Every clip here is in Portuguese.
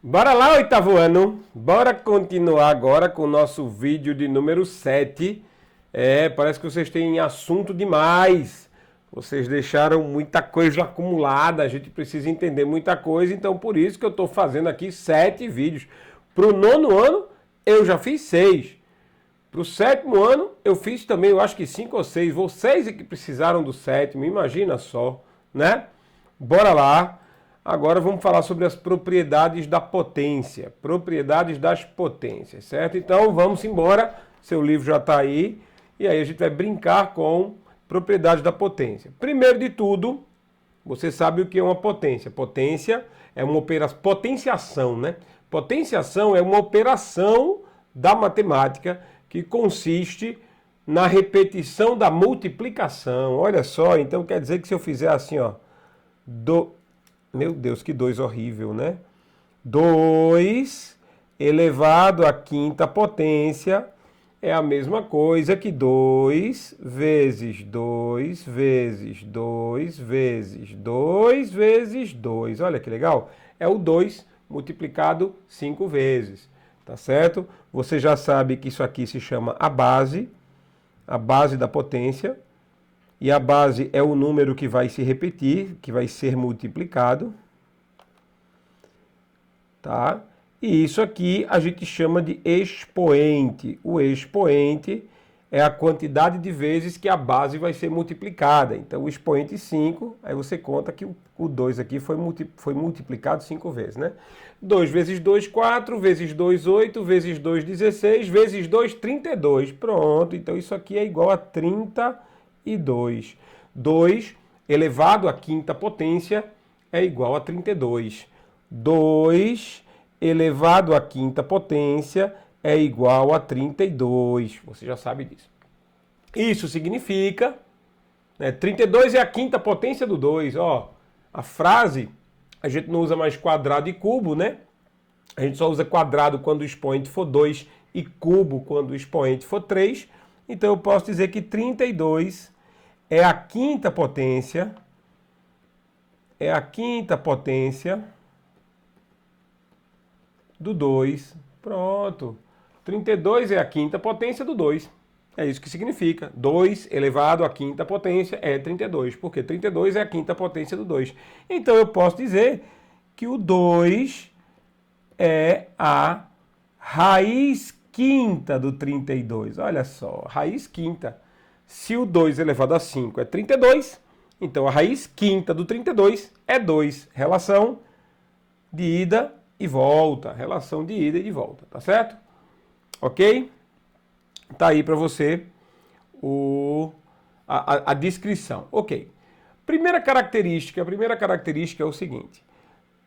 Bora lá, oitavo ano. Bora continuar agora com o nosso vídeo de número 7. Parece que vocês têm assunto demais. Vocês deixaram muita coisa acumulada, a gente precisa entender muita coisa, então por isso que eu estou fazendo aqui 7 vídeos. Para o nono ano, eu já fiz 6. Para o sétimo ano, eu fiz também, eu acho que 5 ou 6. Vocês é que precisaram do sétimo, imagina só, né? Bora lá. Agora vamos falar sobre as propriedades da potência. Propriedades das potências, certo? Então vamos embora. Seu livro já está aí. E aí a gente vai brincar com propriedades da potência. Primeiro de tudo, você sabe o que é uma potência. Potência é uma operação, potenciação, né? Potenciação é uma operação da matemática que consiste na repetição da multiplicação. Olha só, então quer dizer que se eu fizer assim, ó, meu Deus, que 2 horrível, né? 2 elevado à quinta potência é a mesma coisa que 2 vezes 2 vezes 2 vezes 2 vezes 2. Olha que legal. É o 2 multiplicado 5 vezes, tá certo? Você já sabe que isso aqui se chama a base da potência. E a base é o número que vai se repetir, que vai ser multiplicado. Tá? E isso aqui a gente chama de expoente. O expoente é a quantidade de vezes que a base vai ser multiplicada. Então, o expoente 5, aí você conta que o 2 aqui foi multiplicado 5 vezes, né? 2 vezes 2, 4, vezes 2, 8, vezes 2, 16, vezes 2, 32. Pronto, então isso aqui é igual a 32. 2 elevado à quinta potência é igual a 32. 2 elevado à quinta potência é igual a 32. Você já sabe disso. Isso significa, 32 é a quinta potência do 2. Ó, a frase, a gente não usa mais quadrado e cubo, né? A gente só usa quadrado quando o expoente for 2 e cubo quando o expoente for 3. Então eu posso dizer que 32 é a quinta potência. É a quinta potência do 2. Pronto. 32 é a quinta potência do 2. É isso que significa. 2 elevado à quinta potência é 32, porque 32 é a quinta potência do 2. Então eu posso dizer que o 2 é a raiz quinta do 32. Olha só, raiz quinta. Se o 2 elevado a 5 é 32, então a raiz quinta do 32 é 2. Relação de ida e volta. Relação de ida e de volta, tá certo? Ok? Tá aí para você a descrição. Ok. Primeira característica é o seguinte.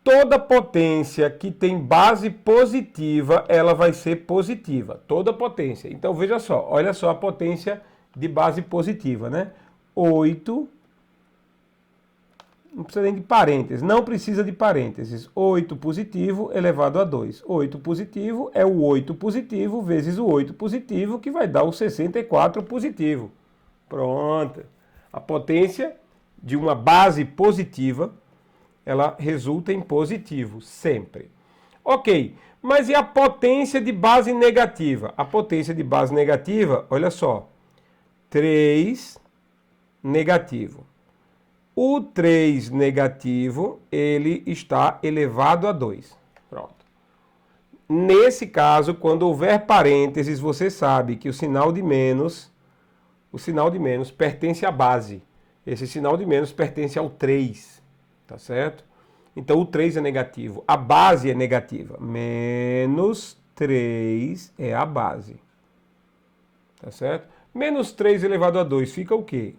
Toda potência que tem base positiva, ela vai ser positiva. Toda potência. Então veja só, olha só a potência de base positiva, né? 8. Não precisa nem de parênteses, não precisa de parênteses. 8 positivo elevado a 2. 8 positivo é o 8 positivo vezes o 8 positivo, que vai dar o 64 positivo. Pronto. A potência de uma base positiva, ela resulta em positivo, sempre. Ok, mas e a potência de base negativa? A potência de base negativa, olha só, 3 negativo. O 3 negativo, ele está elevado a 2. Pronto. Nesse caso, quando houver parênteses, você sabe que o sinal de menos pertence à base. Esse sinal de menos pertence ao 3, tá certo? Então o 3 é negativo, a base é negativa. Menos 3 é a base. Tá certo? Menos 3 elevado a 2 fica o quê?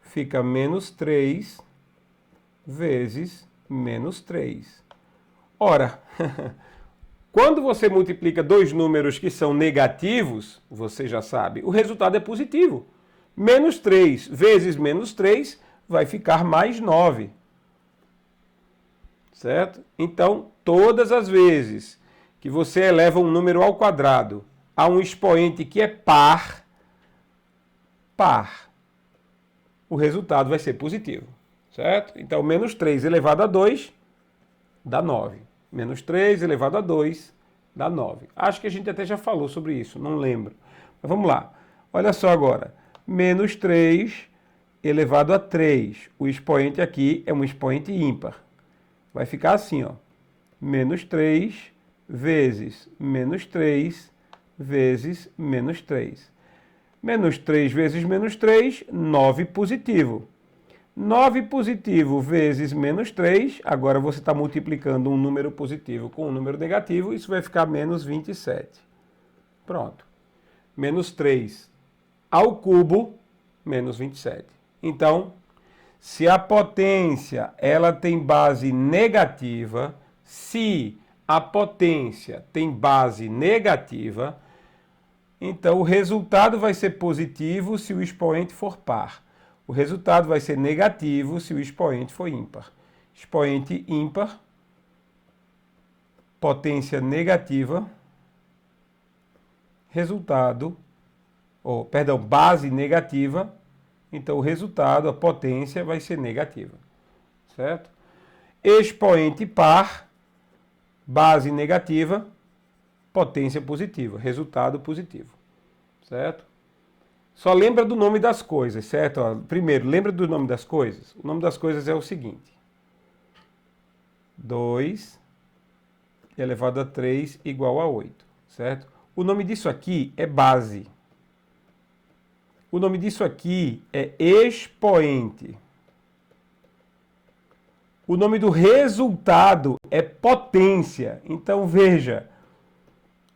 Fica menos 3 vezes menos 3. Ora, quando você multiplica dois números que são negativos, você já sabe, o resultado é positivo. Menos 3 vezes menos 3 vai ficar mais 9. Certo? Então, todas as vezes que você eleva um número ao quadrado a um expoente que é par, o resultado vai ser positivo, certo? Então, menos 3 elevado a 2 dá 9. Menos 3 elevado a 2 dá 9. Acho que a gente até já falou sobre isso, não lembro. Mas vamos lá. Olha só agora. Menos 3 elevado a 3. O expoente aqui é um expoente ímpar. Vai ficar assim, ó. Menos 3 vezes menos 3 vezes menos 3. Menos 3 vezes menos 3, 9 positivo. 9 positivo vezes menos 3, agora você está multiplicando um número positivo com um número negativo, isso vai ficar menos 27. Pronto. Menos 3 ao cubo, menos 27. Então, se a potência ela tem base negativa, se a potência tem base negativa, então o resultado vai ser positivo se o expoente for par. O resultado vai ser negativo se o expoente for ímpar. Expoente ímpar, potência negativa, resultado, base negativa, então o resultado, a potência vai ser negativa, certo? Expoente par, base negativa, potência positiva, resultado positivo, certo? Só lembra do nome das coisas, certo? Primeiro, lembra do nome das coisas? O nome das coisas é o seguinte. 2 elevado a 3 igual a 8, certo? O nome disso aqui é base. O nome disso aqui é expoente. O nome do resultado é potência. Então, veja,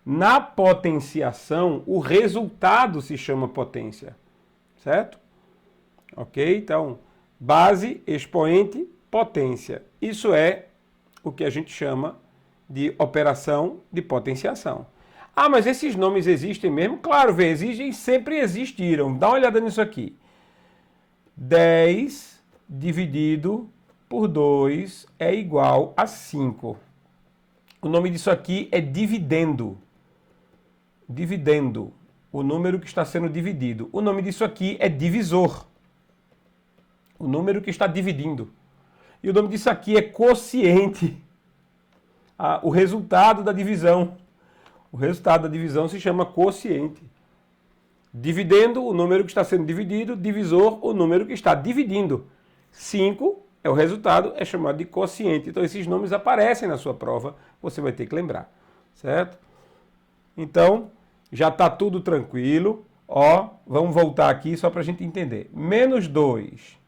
na potenciação, o resultado se chama potência, certo? Ok? Então, base, expoente, potência. Isso é o que a gente chama de operação de potenciação. Ah, mas esses nomes existem mesmo? Claro, existem, sempre existiram. Dá uma olhada nisso aqui. 10 dividido por 2 é igual a 5. O nome disso aqui é dividendo. Dividendo. O número que está sendo dividido. O nome disso aqui é divisor. O número que está dividindo. E o nome disso aqui é quociente. O resultado da divisão. O resultado da divisão se chama quociente. Dividendo, o número que está sendo dividido. Divisor, o número que está dividindo. 5 é o resultado, é chamado de quociente. Então, esses nomes aparecem na sua prova, você vai ter que lembrar, certo? Então, já está tudo tranquilo. Ó, vamos voltar aqui só para a gente entender. Menos 2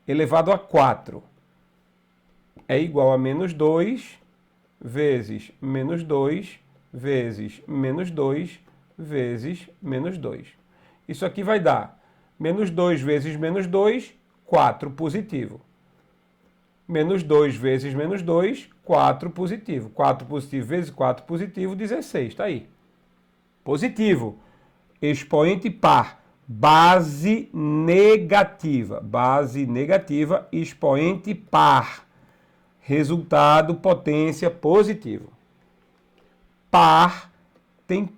elevado a 4 é igual a menos 2 vezes menos 2 vezes menos 2 vezes menos 2. Isso aqui vai dar menos 2 vezes menos 2, 4 positivo. Menos 2 vezes menos 2, 4 positivo. 4 positivo vezes 4 positivo, 16. Está aí. Positivo. Expoente par. Base negativa. Base negativa. Expoente par. Resultado, potência, positivo. Par tem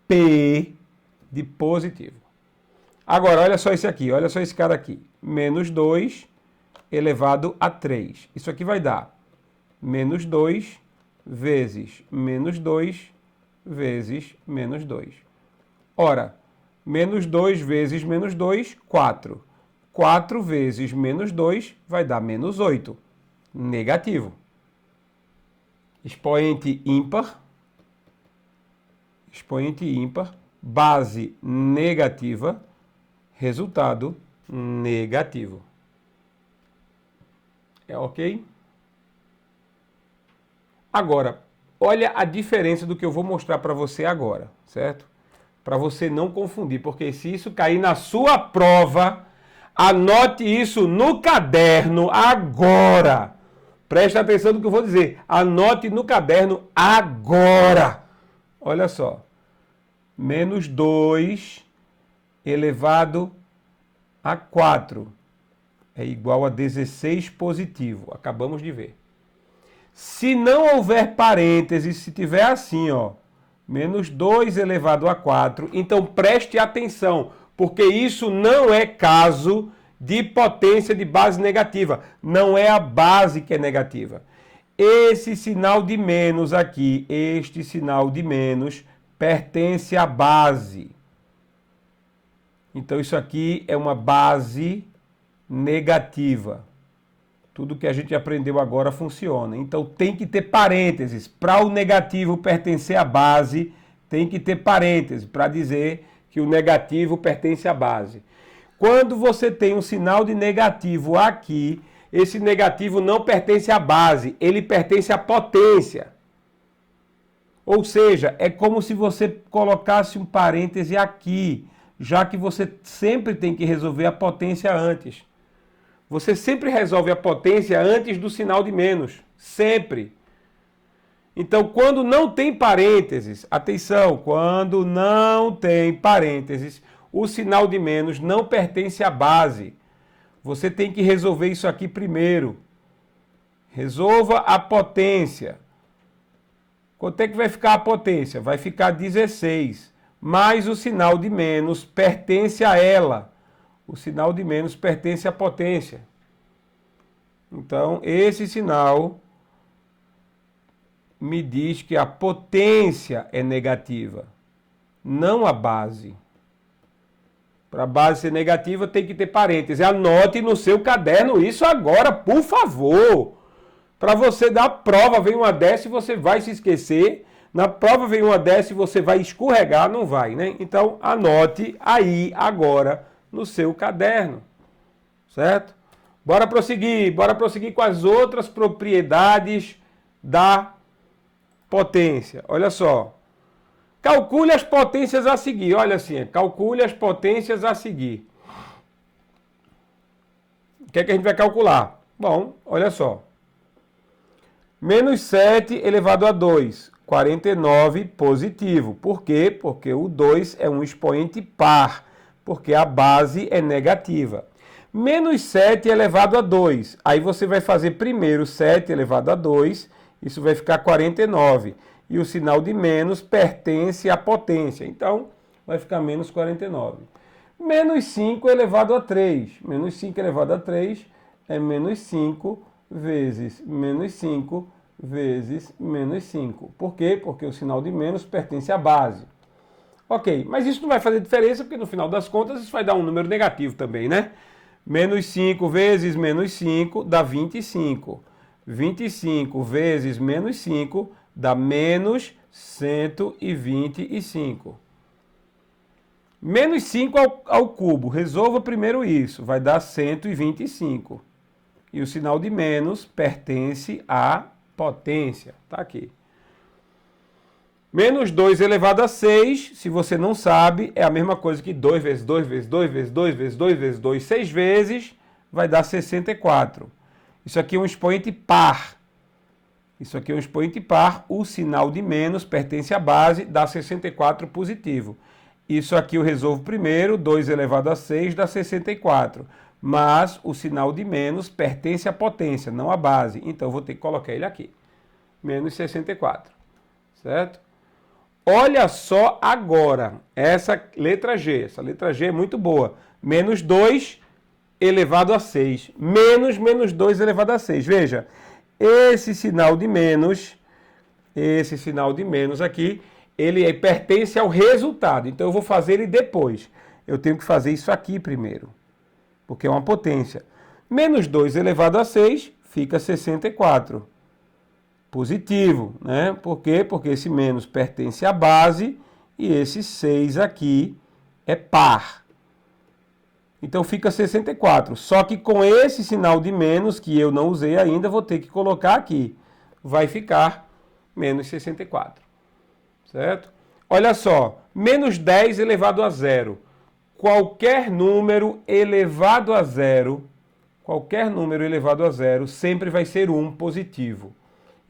P de positivo. Agora, olha só esse aqui. Olha só esse cara aqui. Menos 2 elevado a 3. Isso aqui vai dar menos 2 vezes menos 2 vezes menos 2. Ora, menos 2 vezes menos 2, 4. 4 vezes menos 2 vai dar menos 8. Negativo. Expoente ímpar. Expoente ímpar. Base negativa. Resultado negativo. É ok? Agora, olha a diferença do que eu vou mostrar para você agora, certo? Para você não confundir, porque se isso cair na sua prova, anote isso no caderno agora. Preste atenção no que eu vou dizer. Anote no caderno agora. Olha só. Menos 2 elevado a 4 é igual a 16 positivo. Acabamos de ver. Se não houver parênteses, se tiver assim, ó, menos 2 elevado a 4, então preste atenção, porque isso não é caso de potência de base negativa. Não é a base que é negativa. esse sinal de menos aqui, este sinal de menos, pertence à base. Então, isso aqui é uma base negativa. Tudo que a gente aprendeu agora funciona. Então, tem que ter parênteses. Para o negativo pertencer à base, tem que ter parênteses para dizer que o negativo pertence à base. Quando você tem um sinal de negativo aqui, esse negativo não pertence à base, ele pertence à potência. Ou seja, é como se você colocasse um parêntese aqui, já que você sempre tem que resolver a potência antes. Você sempre resolve a potência antes do sinal de menos. Sempre. Então, quando não tem parênteses, atenção, quando não tem parênteses, o sinal de menos não pertence à base. Você tem que resolver isso aqui primeiro. Resolva a potência. Quanto é que vai ficar a potência? Vai ficar 16. Mas o sinal de menos pertence a ela. O sinal de menos pertence à potência. Então, esse sinal me diz que a potência é negativa, não a base. Para a base ser negativa, tem que ter parênteses. Anote no seu caderno isso agora, por favor. Para você dar a prova, vem uma dessa e você vai se esquecer. Na prova vem uma dessa e você vai escorregar, não vai, né? Então, anote aí agora no seu caderno, certo? Bora prosseguir com as outras propriedades da potência. Olha só. Calcule as potências a seguir. Olha assim, calcule as potências a seguir. O que é que a gente vai calcular? Bom, olha só. Menos 7 elevado a 2, 49 positivo. Por quê? Porque o 2 é um expoente par, porque a base é negativa. Menos 7 elevado a 2. Aí você vai fazer primeiro 7 elevado a 2, isso vai ficar 49. E o sinal de menos pertence à potência. Então, vai ficar menos 49. Menos 5 elevado a 3. Menos 5 elevado a 3 é menos 5 vezes menos 5 vezes menos 5. Por quê? Porque o sinal de menos pertence à base. Ok, mas isso não vai fazer diferença, porque no final das contas isso vai dar um número negativo também, né? Menos 5 vezes menos 5 dá 25. 25 vezes menos 5 dá menos 125. Menos 5 ao cubo. Resolva primeiro isso. Vai dar 125. E o sinal de menos pertence à potência. Está aqui. Menos 2 elevado a 6, se você não sabe, é a mesma coisa que 2 vezes 2 vezes 2 vezes 2 vezes 2 vezes 2, 6 vezes, vai dar 64. Isso aqui é um expoente par. Isso aqui é um expoente par, o sinal de menos pertence à base, dá 64 positivo. Isso aqui eu resolvo primeiro, 2 elevado a 6 dá 64. Mas o sinal de menos pertence à potência, não à base. Então eu vou ter que colocar ele aqui. Menos 64. Certo? Olha só agora essa letra G. Essa letra G é muito boa. Menos 2 elevado a 6. Menos 2 elevado a 6. Veja, esse sinal de menos aqui, ele pertence ao resultado. Então eu vou fazer ele depois. Eu tenho que fazer isso aqui primeiro, porque é uma potência. Menos 2 elevado a 6 fica 64. Positivo, né? Por quê? Porque esse menos pertence à base e esse 6 aqui é par. Então fica 64. Só que com esse sinal de menos, que eu não usei ainda, vou ter que colocar aqui. Vai ficar menos 64. Certo? Olha só, menos 10 elevado a 0. Qualquer número elevado a 0, sempre vai ser 1 positivo.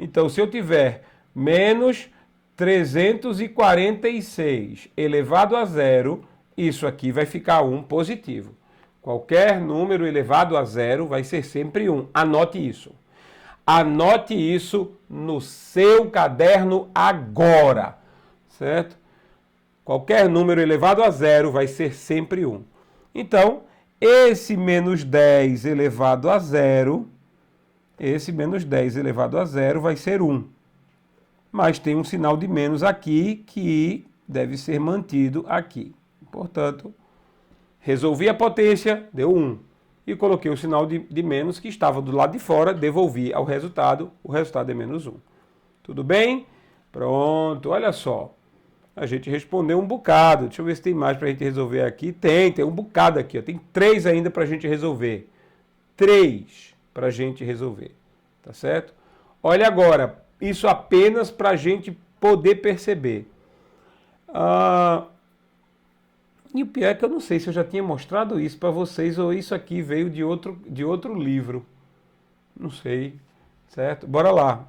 Então, se eu tiver menos 346 elevado a 0, isso aqui vai ficar 1 positivo. Qualquer número elevado a 0 vai ser sempre 1. Anote isso. Anote isso no seu caderno agora. Certo? Qualquer número elevado a 0 vai ser sempre 1. Então, esse menos 10 elevado a 0 esse menos 10 elevado a zero vai ser 1. Mas tem um sinal de menos aqui que deve ser mantido aqui. Portanto, resolvi a potência, deu 1. E coloquei o sinal de menos que estava do lado de fora, devolvi ao resultado, o resultado é menos 1. Tudo bem? Pronto, olha só. A gente respondeu um bocado. Deixa eu ver se tem mais para a gente resolver aqui. Tem um bocado aqui. Ó. Tem 3 ainda para a gente resolver. 3 para a gente resolver. Tá certo? Olha agora, isso apenas para a gente poder perceber. E o pior é que eu não sei se eu já tinha mostrado isso para vocês ou isso aqui veio de outro livro. Não sei, certo? Bora lá.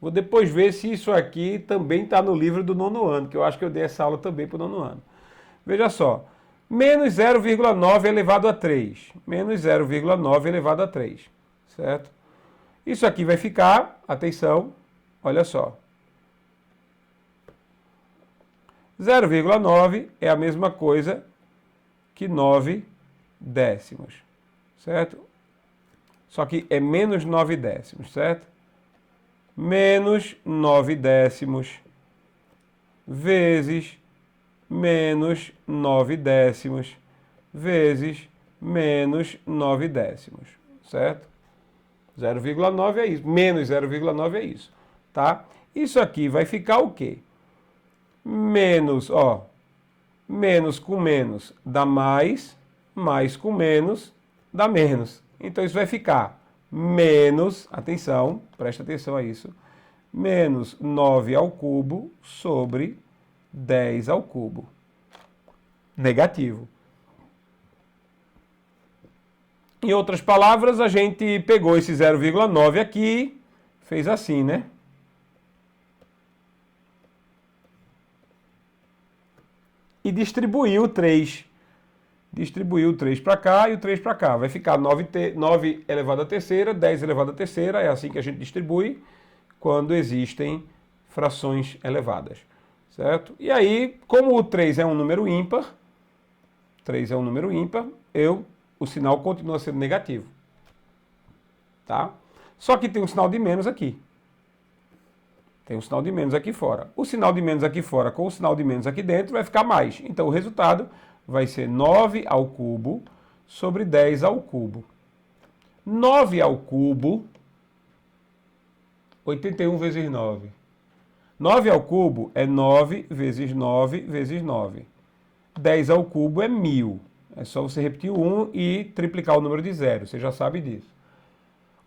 Vou depois ver se isso aqui também está no livro do 9º ano, que eu acho que eu dei essa aula também para o 9º ano. Veja só, menos 0,9 elevado a 3. Menos 0,9 elevado a 3, certo? Isso aqui vai ficar, atenção, olha só. 0,9 é a mesma coisa que 9 décimos, certo? Só que é menos 9 décimos, certo? Menos 9 décimos vezes menos 9 décimos vezes menos 9 décimos, certo? 0,9 é isso, menos 0,9 é isso, tá? Isso aqui vai ficar o quê? Menos, ó, menos com menos dá mais, mais com menos dá menos. Então isso vai ficar menos, atenção, presta atenção a isso, menos 9 ao cubo sobre 10 ao cubo. Negativo. Em outras palavras, a gente pegou esse 0,9 aqui, fez assim, né? E distribuiu o 3. Distribuiu o 3 para cá e o 3 para cá. Vai ficar 9 elevado à terceira, 10 elevado à terceira. É assim que a gente distribui quando existem frações elevadas. Certo? E aí, como o 3 é um número ímpar, 3 é um número ímpar, o sinal continua sendo negativo. Tá? Só que tem um sinal de menos aqui. Tem um sinal de menos aqui fora. O sinal de menos aqui fora com o sinal de menos aqui dentro vai ficar mais. Então o resultado vai ser 9 ao cubo sobre 10 ao cubo. 9 ao cubo, 81 vezes 9. 9 ao cubo é 9 vezes 9 vezes 9. 10 ao cubo é 1000. É só você repetir o 1 e triplicar o número de 0. Você já sabe disso.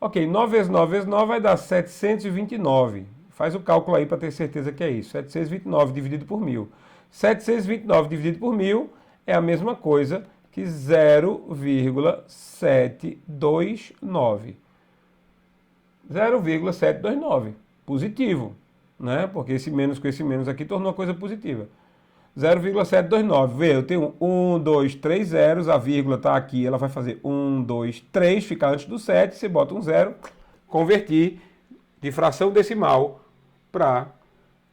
Ok, 9 vezes 9 vezes 9 vai dar 729. Faz o cálculo aí para ter certeza que é isso. 729 dividido por 1000. 729 dividido por 1000 é a mesma coisa que 0,729. 0,729. Positivo, né? Porque esse menos com esse menos aqui tornou a coisa positiva. 0,729. Vê, eu tenho 1, 2, 3 zeros, a vírgula está aqui, ela vai fazer 1, 2, 3, ficar antes do 7, você bota um 0, convertir de fração decimal para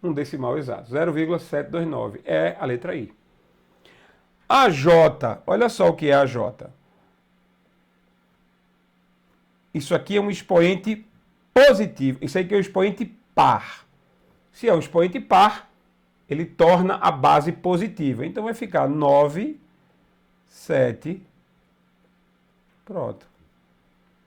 um decimal exato. 0,729 é a letra I. A J, olha só o que é a J. Isso aqui é um expoente positivo. Isso aqui é um expoente par. Se é um expoente par, ele torna a base positiva. Então vai ficar 9, 7, pronto.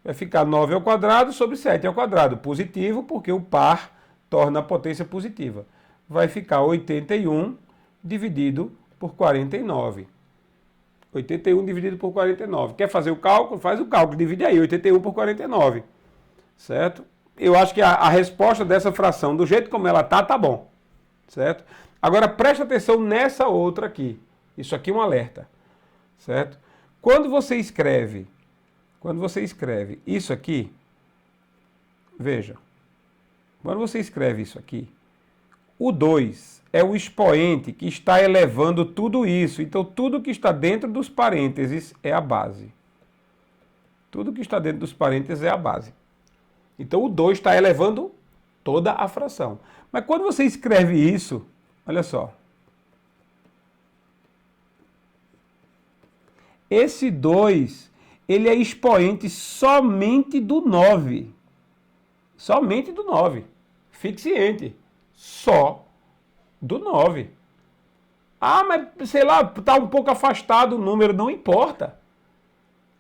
Vai ficar 9 ao quadrado sobre 7 ao quadrado. Positivo, porque o par torna a potência positiva. Vai ficar 81 dividido por 49. 81 dividido por 49. Quer fazer o cálculo? Faz o cálculo. Divide aí, 81 por 49. Certo? Eu acho que a resposta dessa fração, do jeito como ela tá bom. Certo? Agora, preste atenção nessa outra aqui. Isso aqui é um alerta. Certo? Quando você escreve isso aqui, veja, quando você escreve isso aqui, o 2 é o expoente que está elevando tudo isso. Então, tudo que está dentro dos parênteses é a base. Tudo que está dentro dos parênteses é a base. Então, o 2 está elevando toda a fração. Mas quando você escreve isso, olha só. Esse 2, ele é expoente somente do 9. Somente do 9. Fique ciente. Só do 9. Ah, mas sei lá, está um pouco afastado o número, não importa.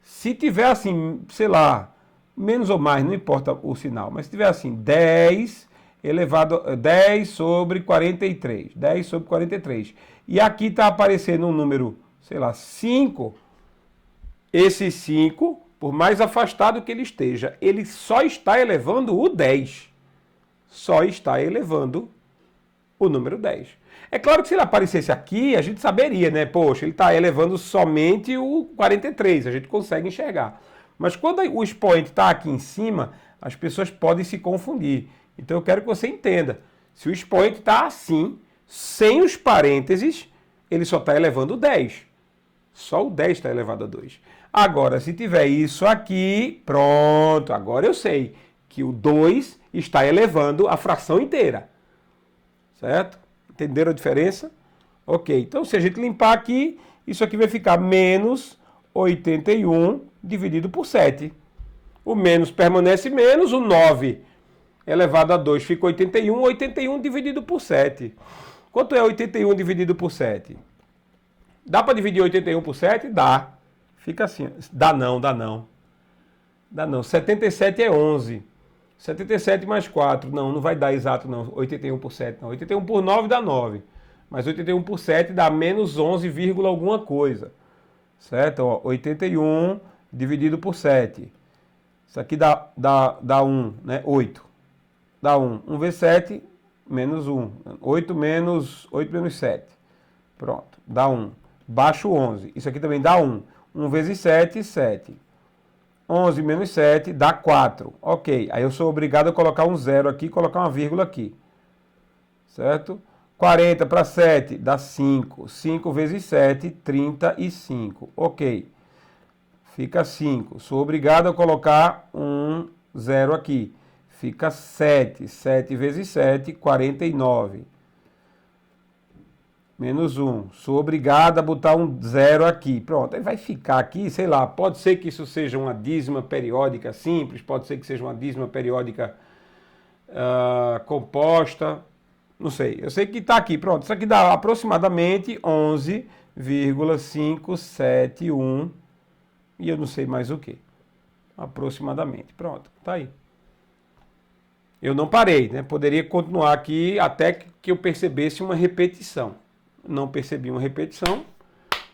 Se tiver assim, sei lá, menos ou mais, não importa o sinal, mas se tiver assim, 10 sobre 43, 10 sobre 43, e aqui está aparecendo um número, sei lá, 5, esse 5, por mais afastado que ele esteja, ele só está elevando o 10. Só está elevando o número 10. É claro que se ele aparecesse aqui, a gente saberia, né? Poxa, ele está elevando somente o 43, a gente consegue enxergar. Mas quando o expoente está aqui em cima, as pessoas podem se confundir. Então eu quero que você entenda. Se o expoente está assim, sem os parênteses, ele só está elevando o 10. Só o 10 está elevado a 2. Agora, se tiver isso aqui, pronto, agora eu sei que o 2 está elevando a fração inteira. Certo? Entenderam a diferença? Ok, então se a gente limpar aqui, isso aqui vai ficar menos 81 dividido por 7. O menos permanece menos, o 9 elevado a 2 fica 81, 81 dividido por 7. Quanto é 81 dividido por 7? Dá para dividir 81 por 7? Dá. Fica assim. Dá não. Dá não. 77 é 11. 77 mais 4. Não vai dar exato não. 81 por 7 não. 81 por 9 dá 9. Mas 81 por 7 dá menos 11, alguma coisa. Certo? Ó, 81 dividido por 7. Isso aqui dá 1, né? 8. Dá 1. 1 vezes 7, menos 1. 8 menos 7. Pronto. Dá 1. Baixo 11. Isso aqui também dá 1. 1 vezes 7, 7. 11 menos 7 dá 4. Ok. Aí eu sou obrigado a colocar um 0 aqui e colocar uma vírgula aqui. Certo? 40 para 7 dá 5. 5 vezes 7, 35. Ok. Fica 5. Sou obrigado a colocar um 0 aqui. Fica 7. 7 vezes 7, 49. Menos 1. Sou obrigado a botar um 0 aqui. Pronto, aí vai ficar aqui, sei lá, pode ser que isso seja uma dízima periódica simples, pode ser que seja uma dízima periódica composta, não sei. Eu sei que está aqui, pronto. Isso aqui dá aproximadamente 11,571 e eu não sei mais o que. Aproximadamente, pronto, tá aí. Eu não parei, né? Poderia continuar aqui até que eu percebesse uma repetição. Não percebi uma repetição,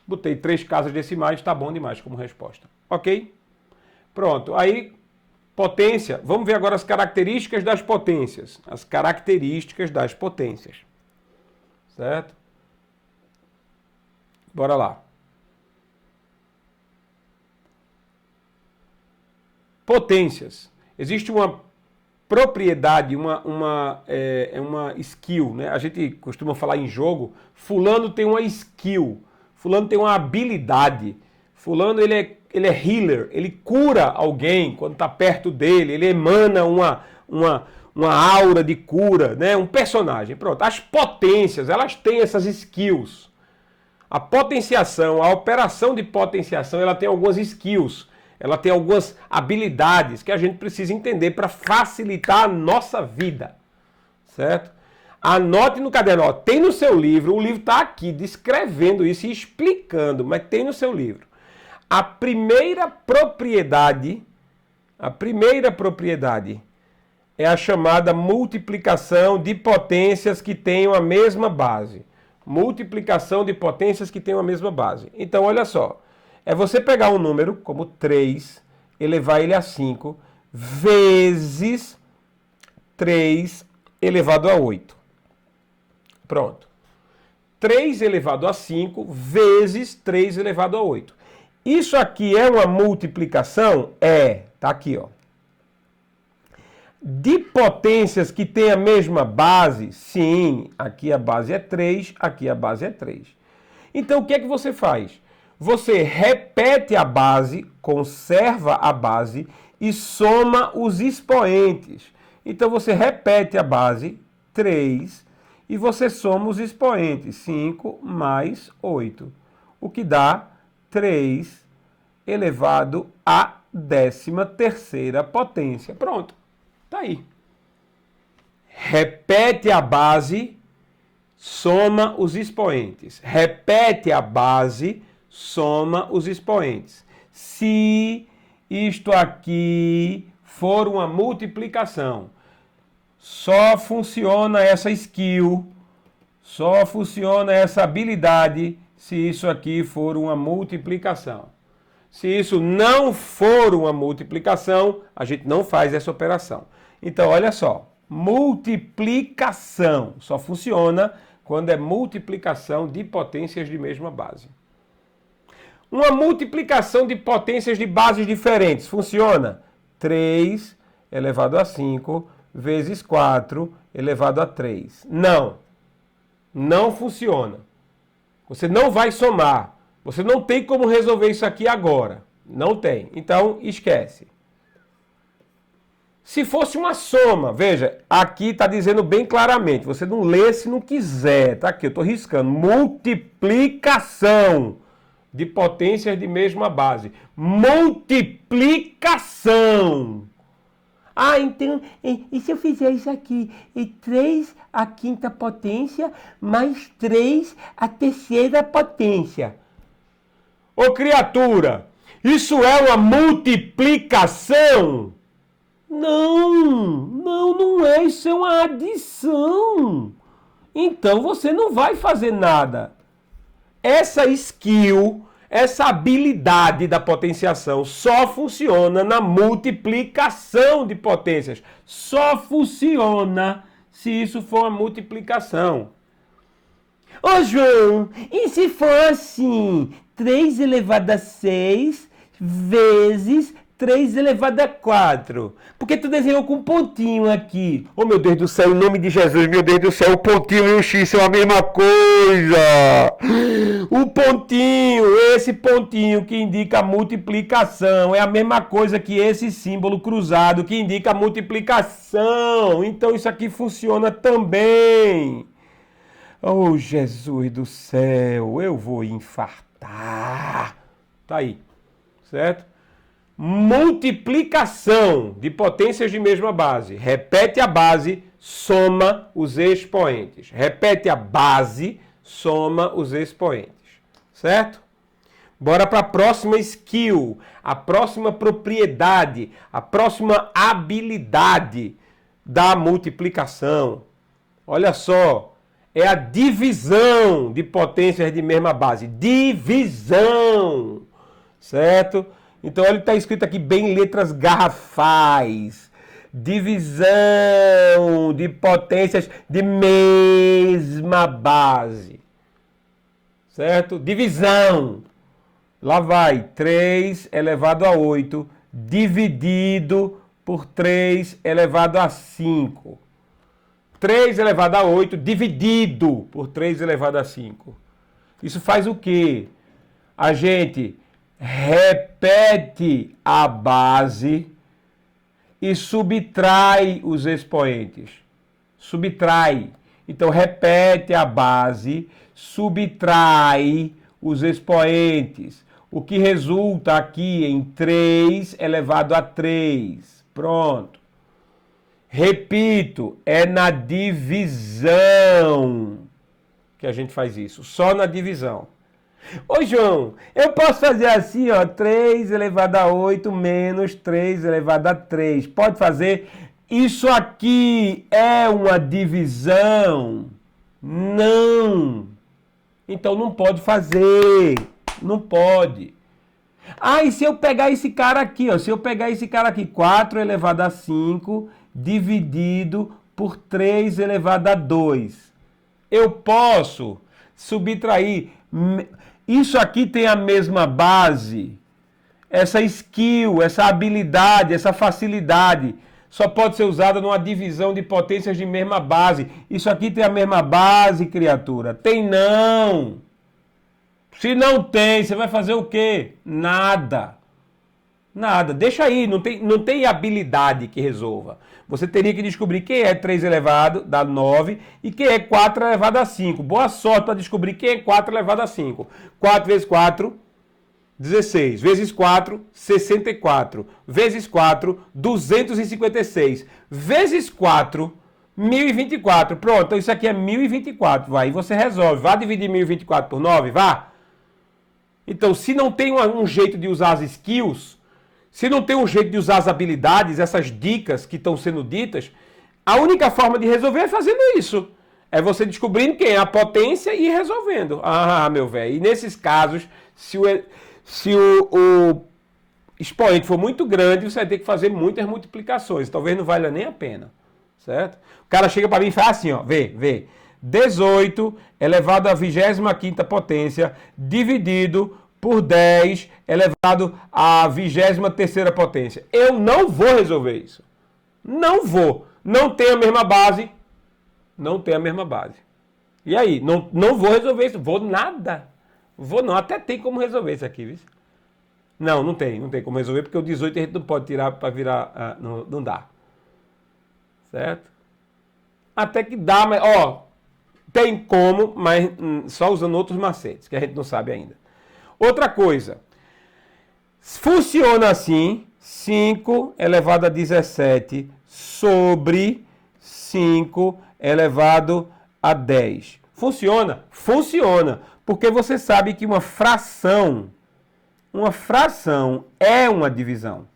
botei 3 casas decimais, está bom demais como resposta. Ok? Pronto, aí potência, vamos ver agora as características das potências. As características das potências. Certo? Bora lá. Potências. Existe uma propriedade, uma skill, né? A gente costuma falar em jogo, fulano tem uma skill, fulano tem uma habilidade, fulano ele é healer, ele cura alguém quando está perto dele, ele emana uma aura de cura, né? Um personagem. Pronto, as potências, elas têm essas skills. A potenciação, a operação de potenciação, ela tem algumas skills. Ela tem algumas habilidades que a gente precisa entender para facilitar a nossa vida, certo? Anote no caderno, ó, tem no seu livro, o livro está aqui descrevendo isso e explicando, mas tem no seu livro. A primeira propriedade é a chamada multiplicação de potências que tenham a mesma base. Multiplicação de potências que tenham a mesma base. Então, olha só. É você pegar um número como 3, elevar ele a 5, vezes 3 elevado a 8. Pronto. 3 elevado a 5 vezes 3 elevado a 8. Isso aqui é uma multiplicação? É. Tá aqui, ó. De potências que têm a mesma base? Sim. Aqui a base é 3, aqui a base é 3. Então, o que é que você faz? Você repete a base, conserva a base e soma os expoentes. Então você repete a base, 3, e você soma os expoentes, 5 mais 8, o que dá 3 elevado à 13ª potência. Pronto, tá aí. repete a base, soma os expoentes. Repete a base, soma os expoentes. Se isto aqui for uma multiplicação, só funciona essa skill, só funciona essa habilidade se isso aqui for uma multiplicação. Se isso não for uma multiplicação, a gente não faz essa operação. Então, olha só, multiplicação só funciona quando é multiplicação de potências de mesma base. Uma multiplicação de potências de bases diferentes funciona? 3 elevado a 5 vezes 4 elevado a 3. Não. Não funciona. Você não vai somar. Você não tem como resolver isso aqui agora. Não tem. Então, esquece. Se fosse uma soma, veja, aqui está dizendo bem claramente. Você não lê se não quiser. Tá aqui, eu estou riscando. Multiplicação de potências de mesma base. Multiplicação. Ah, então, e se eu fizer isso aqui? E 3 a quinta potência mais 3 a terceira potência. Ô criatura, isso é uma multiplicação? Não é. Isso é uma adição. Então você não vai fazer nada. Essa skill, essa habilidade da potenciação só funciona na multiplicação de potências. Só funciona se isso for uma multiplicação. Ô João, e se for assim? 3 elevado a 6 vezes 3 elevado a 4. Porque tu desenhou com um pontinho aqui. Oh, meu Deus do céu, em nome de Jesus, meu Deus do céu, o pontinho e o X são a mesma coisa. O pontinho, esse pontinho que indica a multiplicação, é a mesma coisa que esse símbolo cruzado que indica a multiplicação. Então isso aqui funciona também. Oh, Jesus do céu, eu vou infartar. Tá aí, certo? Multiplicação de potências de mesma base. Repete a base, soma os expoentes. Repete a base, soma os expoentes. Certo? Bora para a próxima skill, a próxima propriedade, a próxima habilidade da multiplicação. Olha só. É a divisão de potências de mesma base. Divisão. Certo? Então, olha, está escrito aqui bem em letras garrafais. Divisão de potências de mesma base. Certo? Divisão. Lá vai. 3 elevado a 8 dividido por 3 elevado a 5. 3 elevado a 8 dividido por 3 elevado a 5. Isso faz o quê? A gente repete a base e subtrai os expoentes. Subtrai. Então, repete a base, subtrai os expoentes. O que resulta aqui em 3 elevado a 3. Pronto. Repito, é na divisão que a gente faz isso. Só na divisão. Ô João, eu posso fazer assim, ó, 3 elevado a 8 menos 3 elevado a 3. Pode fazer? Isso aqui é uma divisão? Não. Então não pode fazer. Não pode. Ah, e se eu pegar esse cara aqui, ó, se eu pegar esse cara aqui, 4 elevado a 5 dividido por 3 elevado a 2. Eu posso subtrair. Isso aqui tem a mesma base. Essa skill, essa habilidade, essa facilidade só pode ser usada numa divisão de potências de mesma base. Isso aqui tem a mesma base, criatura? Tem não. Se não tem, você vai fazer o quê? Nada. Nada. Deixa aí, não tem habilidade que resolva. Você teria que descobrir quem é 3 elevado, dá 9, e quem é 4 elevado a 5. Boa sorte para descobrir quem é 4 elevado a 5. 4 vezes 4, 16. Vezes 4, 64. Vezes 4, 256. Vezes 4, 1024. Pronto, então isso aqui é 1024. Vai, e você resolve. Vá dividir 1024 por 9, vá. Então, se não tem um jeito de usar as skills, se não tem um jeito de usar as habilidades, essas dicas que estão sendo ditas, a única forma de resolver é fazendo isso. É você descobrindo quem é a potência e resolvendo. Ah, meu velho. E nesses casos, se o expoente for muito grande, você vai ter que fazer muitas multiplicações. Talvez não valha nem a pena. Certo? O cara chega para mim e fala assim, ó, vê. 18 elevado à 25ª potência dividido por 10 elevado à 23ª potência. Eu não vou resolver isso. Não vou. Não tem a mesma base. Não tem a mesma base. E aí? Não vou resolver isso. Vou nada. Vou não. Até tem como resolver isso aqui, viu? Não tem. Não tem como resolver, porque o 18 a gente não pode tirar para virar... não dá. Certo? Até que dá, mas... Ó, tem como, mas só usando outros macetes, que a gente não sabe ainda. Outra coisa. Funciona assim. 5 elevado a 17 sobre 5 elevado a 10. Funciona? Funciona. Porque você sabe que uma fração é uma divisão.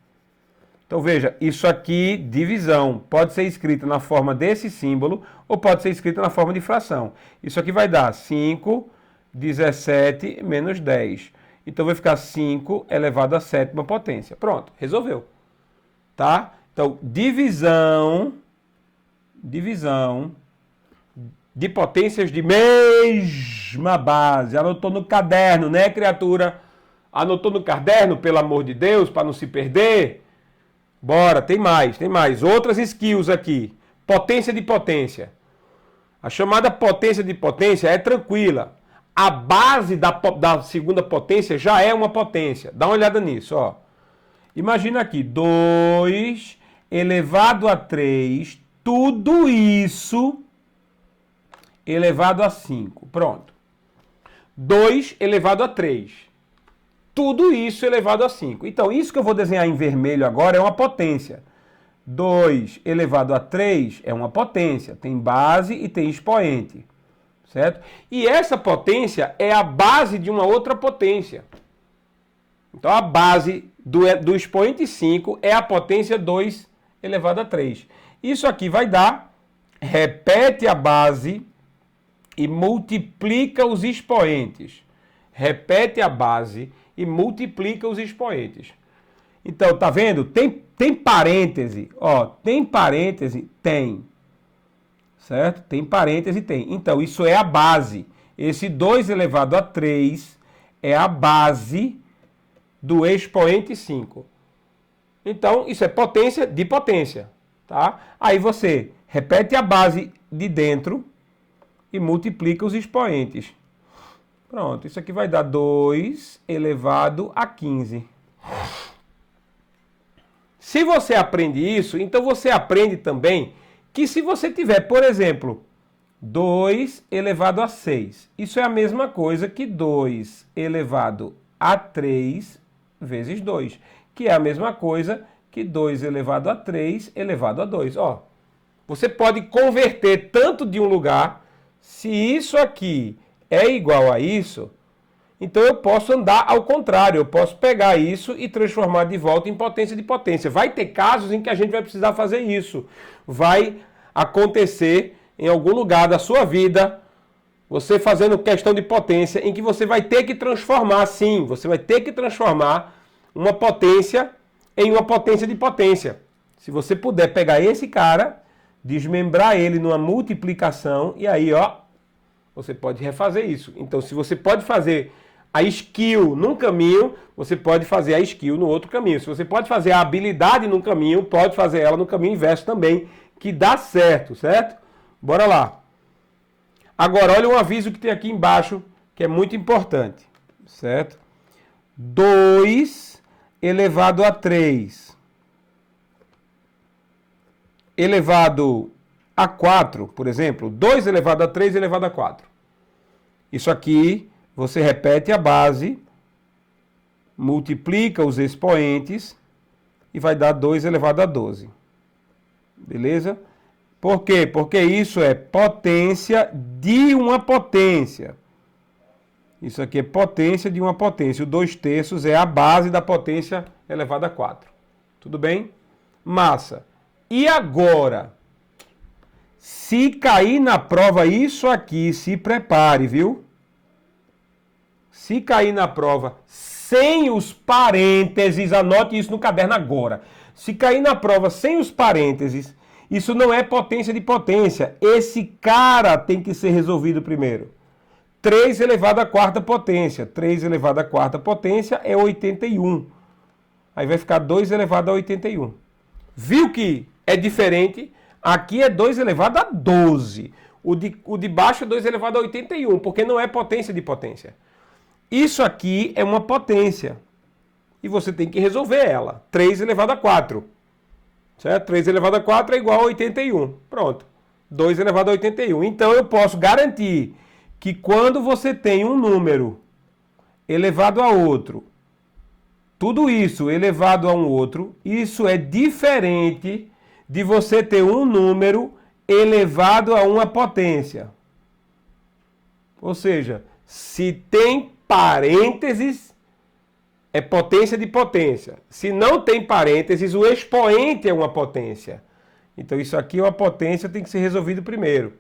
Então veja, isso aqui, divisão, pode ser escrita na forma desse símbolo ou pode ser escrita na forma de fração. Isso aqui vai dar 5, 17 menos 10. Então vai ficar 5 elevado à 7ª potência. Pronto, resolveu. Tá? Então, divisão de potências de mesma base. Anotou no caderno, né, criatura? Anotou no caderno, pelo amor de Deus, para não se perder? Bora, tem mais. Outras skills aqui. Potência de potência. A chamada potência de potência é tranquila. A base da segunda potência já é uma potência. Dá uma olhada nisso, ó. Imagina aqui, 2 elevado a 3, tudo isso elevado a 5. Pronto. 2 elevado a 3. Tudo isso elevado a 5. Então, isso que eu vou desenhar em vermelho agora é uma potência. 2 elevado a 3 é uma potência. Tem base e tem expoente. Certo? E essa potência é a base de uma outra potência. Então, a base do expoente 5 é a potência 2 elevado a 3. Isso aqui vai dar, repete a base e multiplica os expoentes. Repete a base e multiplica os expoentes. Então, tá vendo? Tem parêntese. Ó, tem parêntese? Tem. Certo? Tem parêntese? Tem. Então, isso é a base. Esse 2 elevado a 3 é a base do expoente 5. Então, isso é potência de potência. Tá? Aí você repete a base de dentro e multiplica os expoentes. Pronto, isso aqui vai dar 2 elevado a 15. Se você aprende isso, então você aprende também que se você tiver, por exemplo, 2 elevado a 6, isso é a mesma coisa que 2 elevado a 3 vezes 2, que é a mesma coisa que 2 elevado a 3 elevado a 2. Ó, você pode converter tanto de um lugar, se isso aqui é igual a isso, então eu posso andar ao contrário, eu posso pegar isso e transformar de volta em potência de potência. Vai ter casos em que a gente vai precisar fazer isso. Vai acontecer em algum lugar da sua vida, você fazendo questão de potência, em que você vai ter que transformar, sim, você vai ter que transformar uma potência em uma potência de potência. Se você puder pegar esse cara, desmembrar ele numa multiplicação, e aí, ó, você pode refazer isso. Então, se você pode fazer a skill num caminho, você pode fazer a skill no outro caminho. Se você pode fazer a habilidade num caminho, pode fazer ela no caminho inverso também, que dá certo, certo? Bora lá. Agora, olha um aviso que tem aqui embaixo, que é muito importante, certo? 2 elevado a 3 elevado a 4, por exemplo. 2 elevado a 3 elevado a 4. Isso aqui, você repete a base, multiplica os expoentes e vai dar 2 elevado a 12. Beleza? Por quê? Porque isso é potência de uma potência. Isso aqui é potência de uma potência. O 2/3 é a base da potência elevada a 4. Tudo bem? Massa. E agora? Se cair na prova isso aqui, se prepare, viu? Se cair na prova sem os parênteses, anote isso no caderno agora. Se cair na prova sem os parênteses, isso não é potência de potência. Esse cara tem que ser resolvido primeiro. 3 elevado à quarta potência. 3 elevado à quarta potência é 81. Aí vai ficar 2 elevado a 81. Viu que é diferente? Aqui é 2 elevado a 12. O de baixo é 2 elevado a 81, porque não é potência de potência. Isso aqui é uma potência. E você tem que resolver ela. 3 elevado a 4. Certo? 3 elevado a 4 é igual a 81. Pronto. 2 elevado a 81. Então eu posso garantir que quando você tem um número elevado a outro, tudo isso elevado a um outro, isso é diferente de você ter um número elevado a uma potência. Ou seja, se tem parênteses, é potência de potência. Se não tem parênteses, o expoente é uma potência. Então isso aqui é uma potência, tem que ser resolvido primeiro.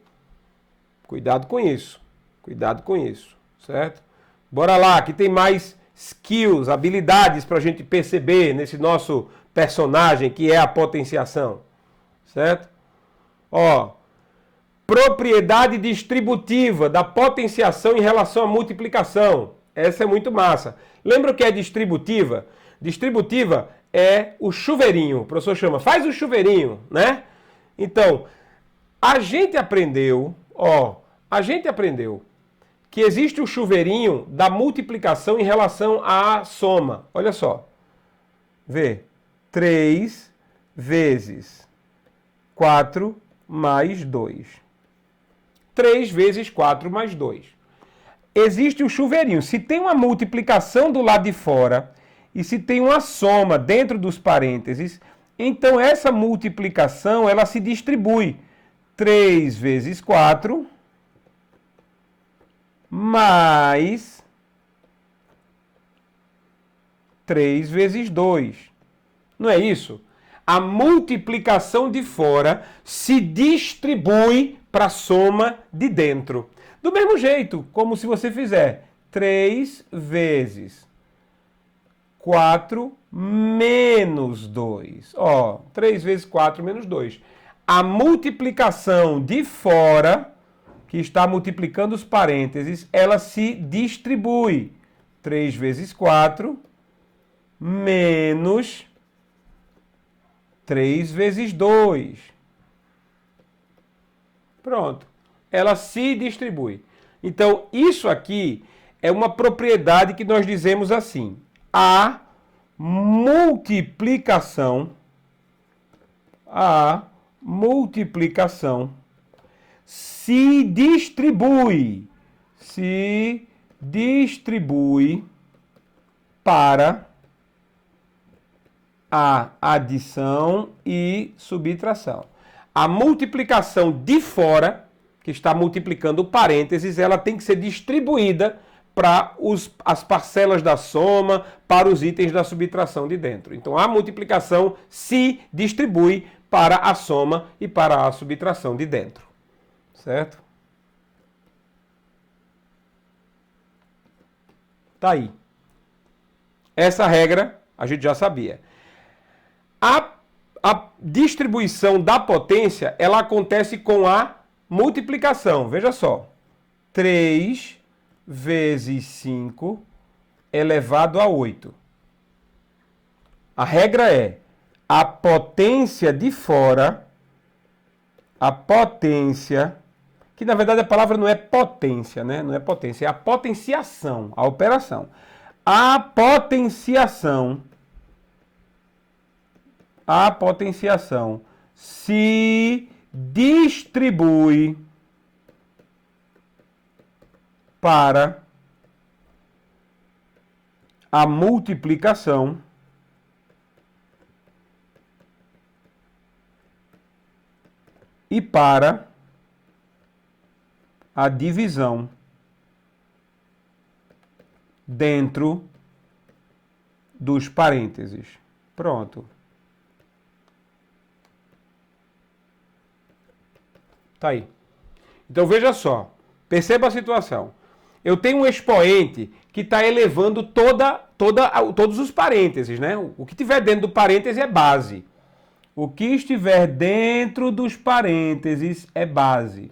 Cuidado com isso. Cuidado com isso, certo? Bora lá, aqui tem mais skills, habilidades para a gente perceber nesse nosso personagem que é a potenciação, certo? Ó, propriedade distributiva da potenciação em relação à multiplicação. Essa é muito massa. Lembra o que é distributiva? Distributiva é o chuveirinho. O professor chama, faz o chuveirinho, né? Então, a gente aprendeu que existe o chuveirinho da multiplicação em relação à soma. Olha só. Vê. 3 vezes 4 mais 2. 3 vezes 4 mais 2. Existe o chuveirinho. Se tem uma multiplicação do lado de fora e se tem uma soma dentro dos parênteses, então essa multiplicação ela se distribui. 3 vezes 4 mais 3 vezes 2. Não é isso? A multiplicação de fora se distribui para a soma de dentro. Do mesmo jeito, como se você fizer 3 vezes 4 menos 2. Ó, 3 vezes 4 menos 2. A multiplicação de fora, que está multiplicando os parênteses, ela se distribui. 3 vezes 4 menos 3 vezes 2. Pronto. Ela se distribui. Então, isso aqui é uma propriedade que nós dizemos assim. A multiplicação se distribui para a adição e subtração. A multiplicação de fora, que está multiplicando parênteses, ela tem que ser distribuída para as parcelas da soma, para os itens da subtração de dentro. Então a multiplicação se distribui para a soma e para a subtração de dentro. Certo? Tá aí. Essa regra a gente já sabia. A distribuição da potência, ela acontece com a multiplicação. Veja só. 3 vezes 5 elevado a 8. A regra é a potência de fora, a potência, que na verdade a palavra não é potência, né? Não é potência, é a potenciação, a operação. A potenciação se distribui para a multiplicação e para a divisão dentro dos parênteses. Pronto. Tá aí. Então veja só, perceba a situação. Eu tenho um expoente que está elevando todos os parênteses, né? O que tiver dentro do parêntese é base. O que estiver dentro dos parênteses é base.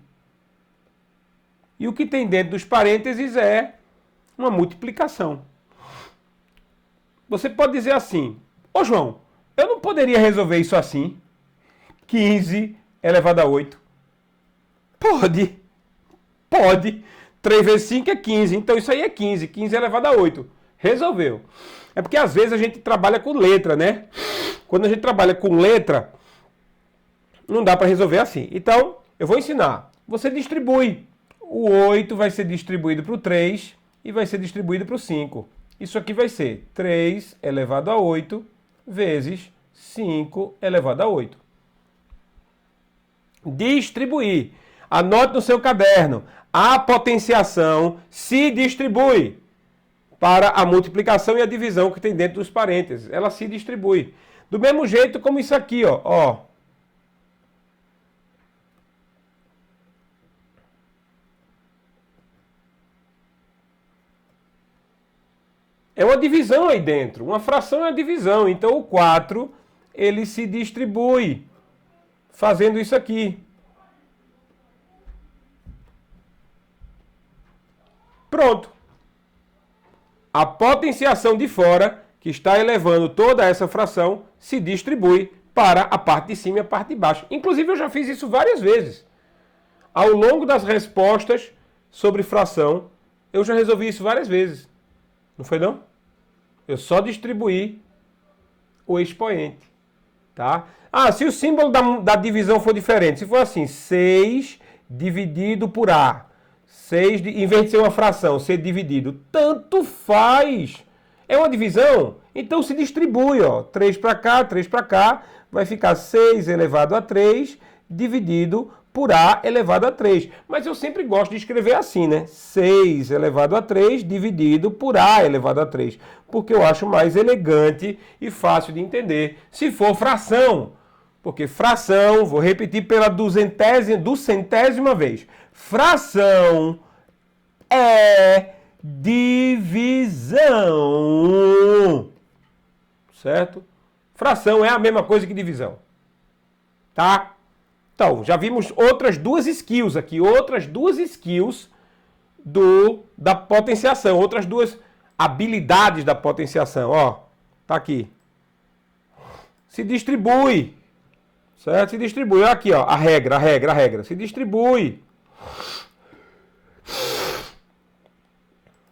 E o que tem dentro dos parênteses é uma multiplicação. Você pode dizer assim, ô João, eu não poderia resolver isso assim? 15 elevado a 8. Pode. Pode. 3 vezes 5 é 15. Então isso aí é 15. 15 elevado a 8. Resolveu. É porque às vezes a gente trabalha com letra, né? Quando a gente trabalha com letra, não dá para resolver assim. Então, eu vou ensinar. Você distribui. O 8 vai ser distribuído para o 3 e vai ser distribuído para o 5. Isso aqui vai ser 3 elevado a 8 vezes 5 elevado a 8. Distribuir. Anote no seu caderno. A potenciação se distribui para a multiplicação e a divisão que tem dentro dos parênteses. Ela se distribui. Do mesmo jeito como isso aqui, ó. É uma divisão aí dentro. Uma fração é uma divisão. Então o 4, ele se distribui fazendo isso aqui. Pronto. A potenciação de fora, que está elevando toda essa fração, se distribui para a parte de cima e a parte de baixo. Inclusive, eu já fiz isso várias vezes. Ao longo das respostas sobre fração, eu já resolvi isso várias vezes. Não foi não? Eu só distribuí o expoente. Tá? Ah, se o símbolo da divisão for diferente, se for assim, 6 dividido por A, 6, em vez de ser uma fração, ser dividido, tanto faz. É uma divisão? Então se distribui, ó. 3 para cá, vai ficar 6 elevado a 3 dividido por A elevado a 3. Mas eu sempre gosto de escrever assim, né? 6 elevado a 3 dividido por A elevado a 3. Porque eu acho mais elegante e fácil de entender. Se for fração, porque fração, vou repetir pela duzentésima vez. Fração é divisão. Certo? Fração é a mesma coisa que divisão. Tá? Então, já vimos outras duas skills aqui. Outras duas skills da potenciação. Outras duas habilidades da potenciação. Ó, tá aqui. Se distribui. Certo? Se distribui. Olha aqui, ó, a regra. Se distribui.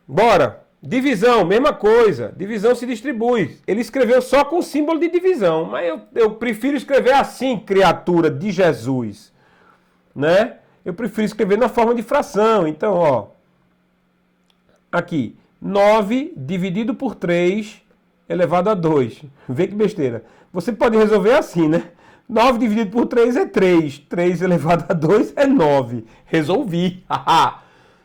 Bora. Divisão, mesma coisa. Divisão se distribui. Ele escreveu só com símbolo de divisão. Mas eu prefiro escrever assim, criatura de Jesus. Né? Eu prefiro escrever na forma de fração. Então, ó. Aqui. 9 dividido por 3 elevado a 2. Vê que besteira. Você pode resolver assim, né? 9 dividido por 3 é 3. 3 elevado a 2 é 9. Resolvi.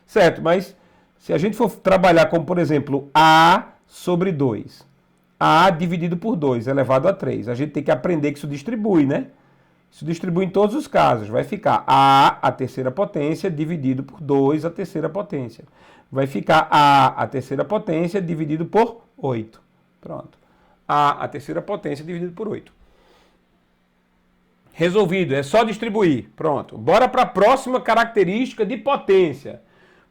Certo, mas se a gente for trabalhar como, por exemplo, A sobre 2. A dividido por 2 elevado a 3. A gente tem que aprender que isso distribui, né? Isso distribui em todos os casos. Vai ficar a terceira potência, dividido por 2, a terceira potência. Vai ficar a terceira potência, dividido por 8. Pronto. A terceira potência, dividido por 8. Resolvido, é só distribuir. Pronto. Bora para a próxima característica de potência.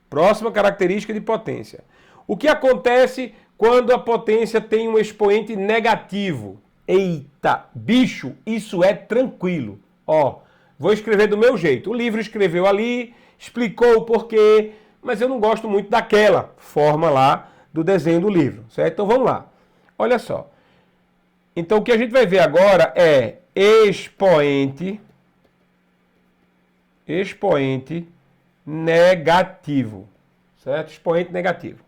Próxima característica de potência. O que acontece quando a potência tem um expoente negativo? Eita, bicho, isso é tranquilo. Ó, vou escrever do meu jeito. O livro escreveu ali, explicou o porquê, mas eu não gosto muito daquela forma lá do desenho do livro, certo? Então vamos lá. Olha só. Então o que a gente vai ver agora é expoente negativo, certo? Expoente negativo.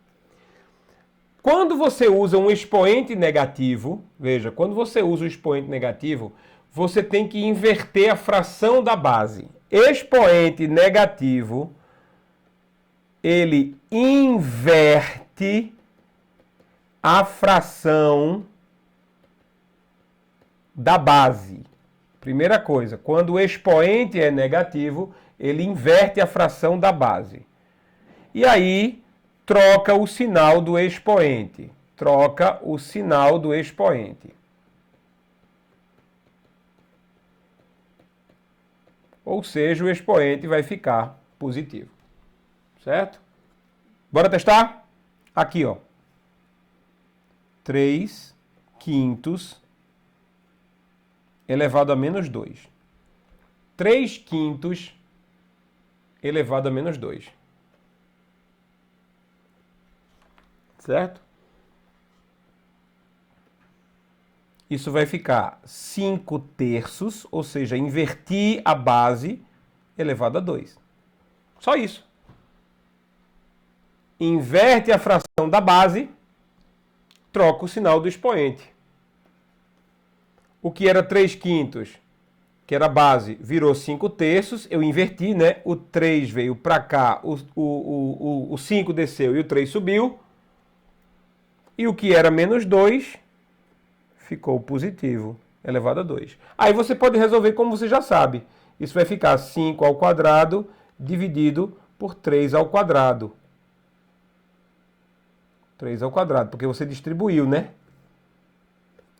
Quando você usa um expoente negativo, veja, quando você usa o expoente negativo, você tem que inverter a fração da base. Expoente negativo, ele inverte a fração da base. Primeira coisa, quando o expoente é negativo, ele inverte a fração da base. E aí, troca o sinal do expoente. Troca o sinal do expoente. Ou seja, o expoente vai ficar positivo. Certo? Bora testar? Aqui, ó. 3/5 elevado a menos 2. 3/5 elevado a menos 2. Certo? Isso vai ficar 5/3, ou seja, inverti a base elevado a 2. Só isso. Inverte a fração da base, troca o sinal do expoente. O que era 3/5, que era a base, virou 5/3, eu inverti, né? O 3 veio para cá, o 5 desceu e o 3 subiu. E o que era menos 2 ficou positivo, elevado a 2. Aí você pode resolver como você já sabe. Isso vai ficar 5 ao quadrado dividido por 3 ao quadrado. 3 ao quadrado, porque você distribuiu, né?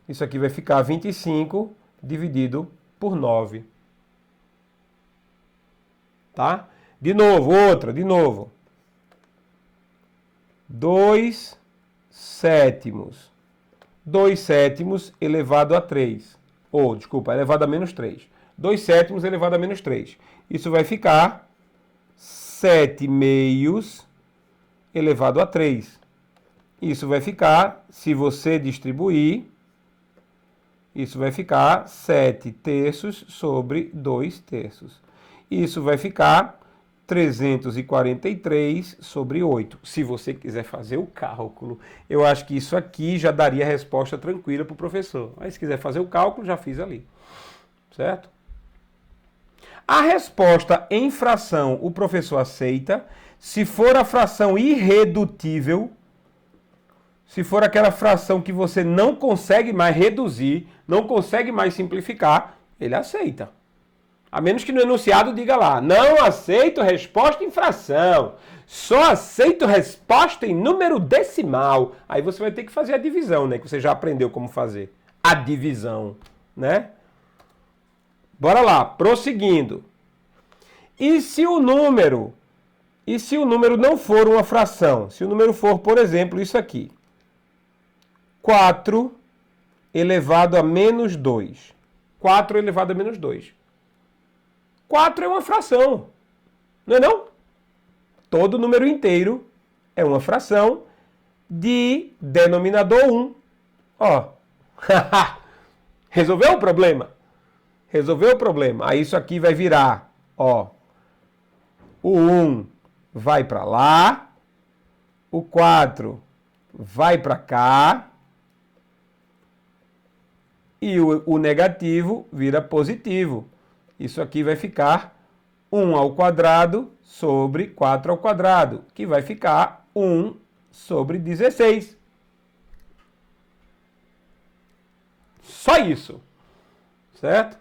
Isso aqui vai ficar 25 dividido por 9. Tá? De novo, outra, de novo. 2/7. 2/7 elevado a 3. Ou, desculpa, elevado a menos 3. 2/7 elevado a menos 3. Isso vai ficar 7/2 elevado a 3. Isso vai ficar, se você distribuir, isso vai ficar 7/3 sobre 2/3. Isso vai ficar 343 sobre 8. Se você quiser fazer o cálculo, eu acho que isso aqui já daria a resposta tranquila para o professor. Mas se quiser fazer o cálculo, já fiz ali. Certo? A resposta em fração o professor aceita. Se for a fração irredutível, se for aquela fração que você não consegue mais reduzir, não consegue mais simplificar, ele aceita. A menos que no enunciado diga lá, não aceito resposta em fração, só aceito resposta em número decimal. Aí você vai ter que fazer a divisão, né? Que você já aprendeu como fazer. A divisão, né? Bora lá, prosseguindo. E se o número não for uma fração? Se o número for, por exemplo, isso aqui. 4 elevado a menos 2. 4 elevado a menos 2. 4 é uma fração. Não é não? Todo número inteiro é uma fração de denominador 1. Ó. Resolveu o problema? Resolveu o problema. Aí isso aqui vai virar, ó. O 1 vai para lá. O 4 vai para cá. E o negativo vira positivo. Isso aqui vai ficar 1 ao quadrado sobre 4 ao quadrado, que vai ficar 1 sobre 16. Só isso. Certo?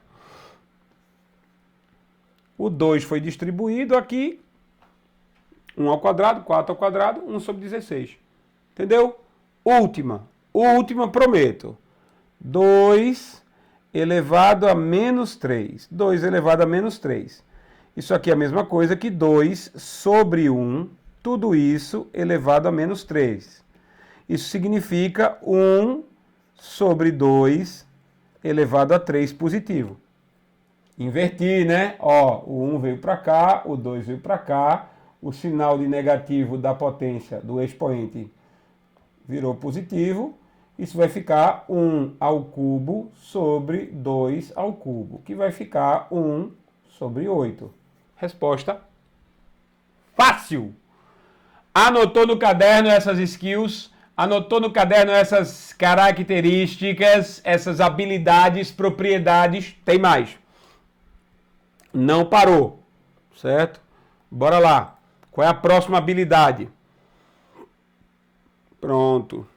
O 2 foi distribuído aqui. 1 ao quadrado, 4 ao quadrado, 1 sobre 16. Entendeu? Última, prometo. 2 elevado a menos 3. 2 elevado a menos 3. Isso aqui é a mesma coisa que 2 sobre 1, tudo isso elevado a menos 3. Isso significa 1 sobre 2 elevado a 3 positivo. Inverti, né? Ó, o 1 veio para cá, o 2 veio para cá, o sinal de negativo da potência do expoente virou positivo. Isso vai ficar 1 ao cubo sobre 2 ao cubo, que vai ficar 1 sobre 8. Resposta fácil! Anotou no caderno essas skills? Anotou no caderno essas características, essas habilidades, propriedades? Tem mais. Não parou, certo? Bora lá. Qual é a próxima habilidade? Pronto.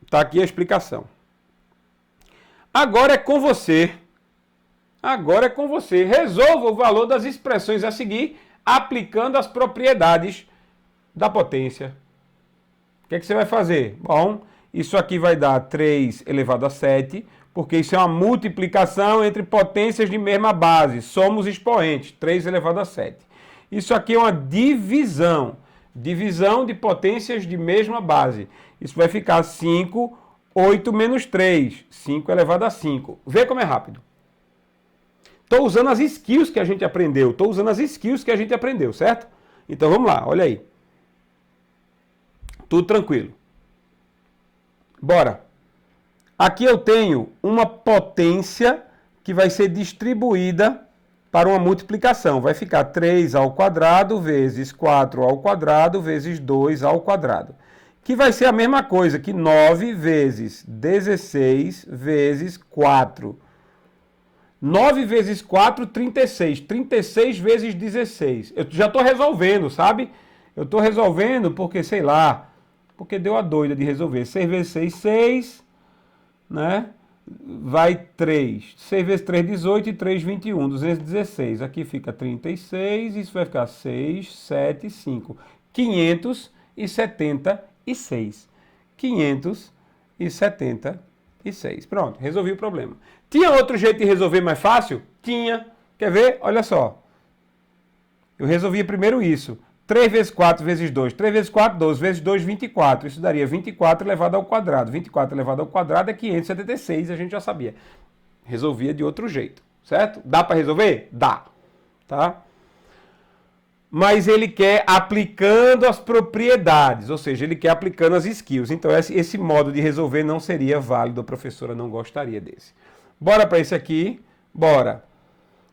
Tá aqui a explicação. Agora é com você. Agora é com você. Resolva o valor das expressões a seguir, aplicando as propriedades da potência. O que é que você vai fazer? Bom, isso aqui vai dar 3 elevado a 7, porque isso é uma multiplicação entre potências de mesma base. Somos expoentes, 3 elevado a 7. Isso aqui é uma divisão. Divisão de potências de mesma base. Isso vai ficar 5, 8 menos 3. 5 elevado a 5. Vê como é rápido. Estou usando as skills que a gente aprendeu. Certo? Então vamos lá, olha aí. Tudo tranquilo. Bora. Aqui eu tenho uma potência que vai ser distribuída para uma multiplicação. Vai ficar 3 ao quadrado vezes 4 ao quadrado vezes 2 ao quadrado. Que vai ser a mesma coisa que 9 vezes 16 vezes 4. 9 vezes 4, 36. 36 vezes 16. Eu já estou resolvendo, sabe? Eu estou resolvendo porque, sei lá, porque deu a doida de resolver. 6 vezes 6, 6, né? Vai 3. 6 vezes 3, 18 e 3, 21. 216. Aqui fica 36, isso vai ficar 6, 7, 5. 576. 576. Pronto, resolvi o problema. Tinha outro jeito de resolver mais fácil? Tinha. Quer ver? Olha só. Eu resolvia primeiro isso. 3 vezes 4 vezes 2. 3 vezes 4, 12. Vezes 2, 24. Isso daria 24 elevado ao quadrado. 24 elevado ao quadrado é 576, a gente já sabia. Resolvia de outro jeito, certo? Dá para resolver? Dá. Tá? Mas ele quer aplicando as propriedades, ou seja, ele quer aplicando as skills. Então esse modo de resolver não seria válido, a professora não gostaria desse. Bora para esse aqui, bora.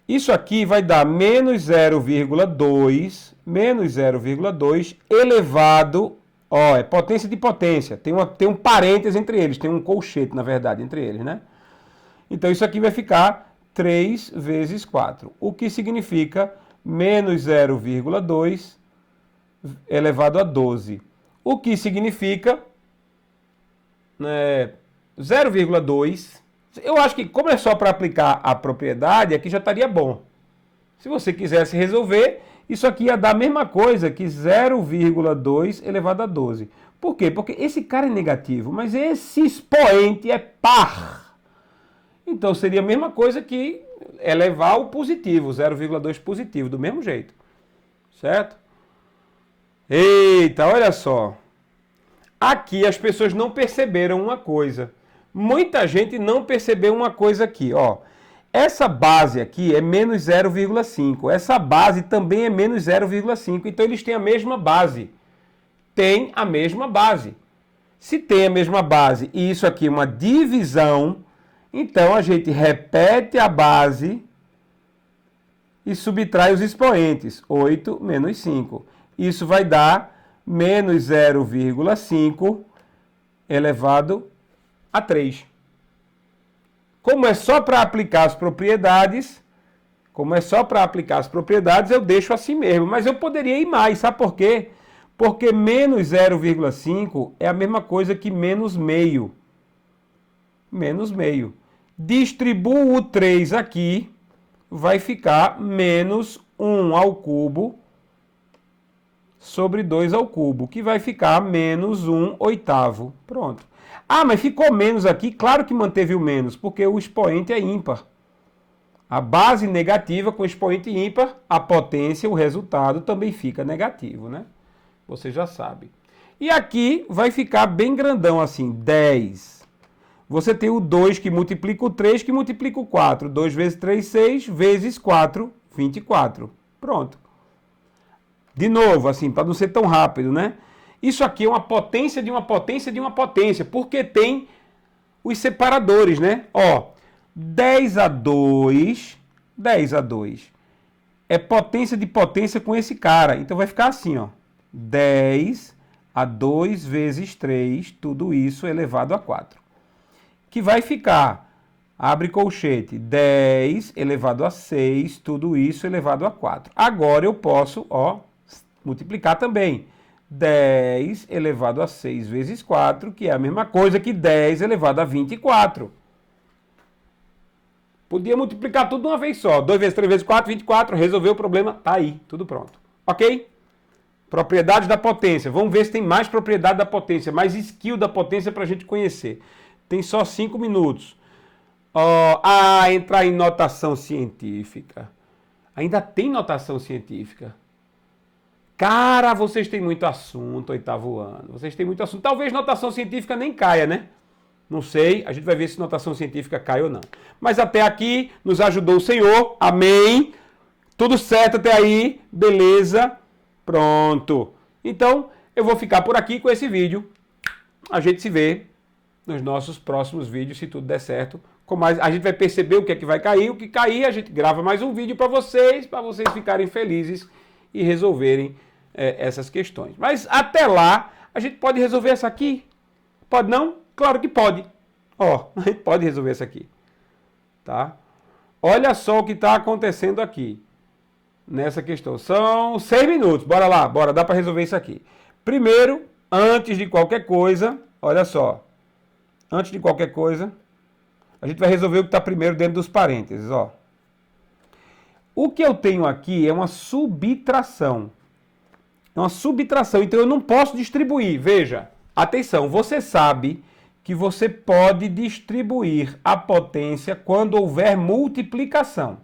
Isso aqui vai dar menos 0,2 elevado, ó, é potência de potência, tem um parênteses entre eles, tem um colchete, na verdade, entre eles, né? Então isso aqui vai ficar 3 vezes 4, o que significa menos 0,2 elevado a 12, o que significa 0,2. Eu acho que, como é só para aplicar a propriedade, aqui já estaria bom. Se você quisesse resolver, isso aqui ia dar a mesma coisa que 0,2 elevado a 12. Por quê? Porque esse cara é negativo, mas esse expoente é par. Então seria a mesma coisa que elevar o positivo, 0,2 positivo, do mesmo jeito. Certo? Eita, olha só. Aqui as pessoas não perceberam uma coisa. Muita gente não percebeu uma coisa aqui, ó. Essa base aqui é menos 0,5. Essa base também é menos 0,5. Então eles têm a mesma base. Tem a mesma base. Se tem a mesma base e isso aqui é uma divisão, então a gente repete a base e subtrai os expoentes. 8 menos 5. Isso vai dar menos 0,5 elevado a 3. Como é só para aplicar as propriedades, eu deixo assim mesmo. Mas eu poderia ir mais, sabe por quê? Porque menos 0,5 é a mesma coisa que menos meio. Menos meio. Distribuo o 3 aqui, vai ficar menos 1 ao cubo sobre 2 ao cubo, que vai ficar menos 1 oitavo. Pronto. Ah, mas ficou menos aqui? Claro que manteve o menos, porque o expoente é ímpar. A base negativa com expoente ímpar, a potência, o resultado também fica negativo, né? Você já sabe. E aqui vai ficar bem grandão assim, 10. Você tem o 2 que multiplica o 3 que multiplica o 4. 2 vezes 3, 6, vezes 4, 24. Pronto. De novo, assim, para não ser tão rápido, né? Isso aqui é uma potência de uma potência de uma potência, porque tem os separadores, né? Ó, 10 a 2 é potência de potência com esse cara. Então vai ficar assim, ó. 10 a 2 vezes 3, tudo isso elevado a 4. Que vai ficar, abre colchete, 10 elevado a 6, tudo isso elevado a 4. Agora eu posso, multiplicar também. 10 elevado a 6 vezes 4, que é a mesma coisa que 10 elevado a 24. Podia multiplicar tudo de uma vez só. 2 vezes 3 vezes 4, 24. Resolveu o problema, tá aí, tudo pronto. Ok? Propriedades da potência. Vamos ver se tem mais propriedade da potência, mais skill da potência para a gente conhecer. Tem só 5 minutos. Entrar em notação científica. Ainda tem notação científica. Cara, vocês têm muito assunto, oitavo ano. Vocês têm muito assunto. Talvez notação científica nem caia, né? Não sei. A gente vai ver se notação científica cai ou não. Mas até aqui nos ajudou o Senhor. Amém. Tudo certo até aí. Beleza. Pronto. Então, eu vou ficar por aqui com esse vídeo. A gente se vê nos nossos próximos vídeos, se tudo der certo. A gente vai perceber o que é que vai cair. O que cair, a gente grava mais um vídeo para vocês ficarem felizes e resolverem essas questões. Mas até lá, a gente pode resolver essa aqui? Pode não? Claro que pode. A gente pode resolver essa aqui. Tá? Olha só o que está acontecendo aqui nessa questão. São 6 minutos. Bora lá, bora, dá para resolver isso aqui. Primeiro, antes de qualquer coisa, olha só. Antes de qualquer coisa, a gente vai resolver o que está primeiro dentro dos parênteses, O que eu tenho aqui é uma subtração. É uma subtração, então eu não posso distribuir. Veja, atenção, você sabe que você pode distribuir a potência quando houver multiplicação.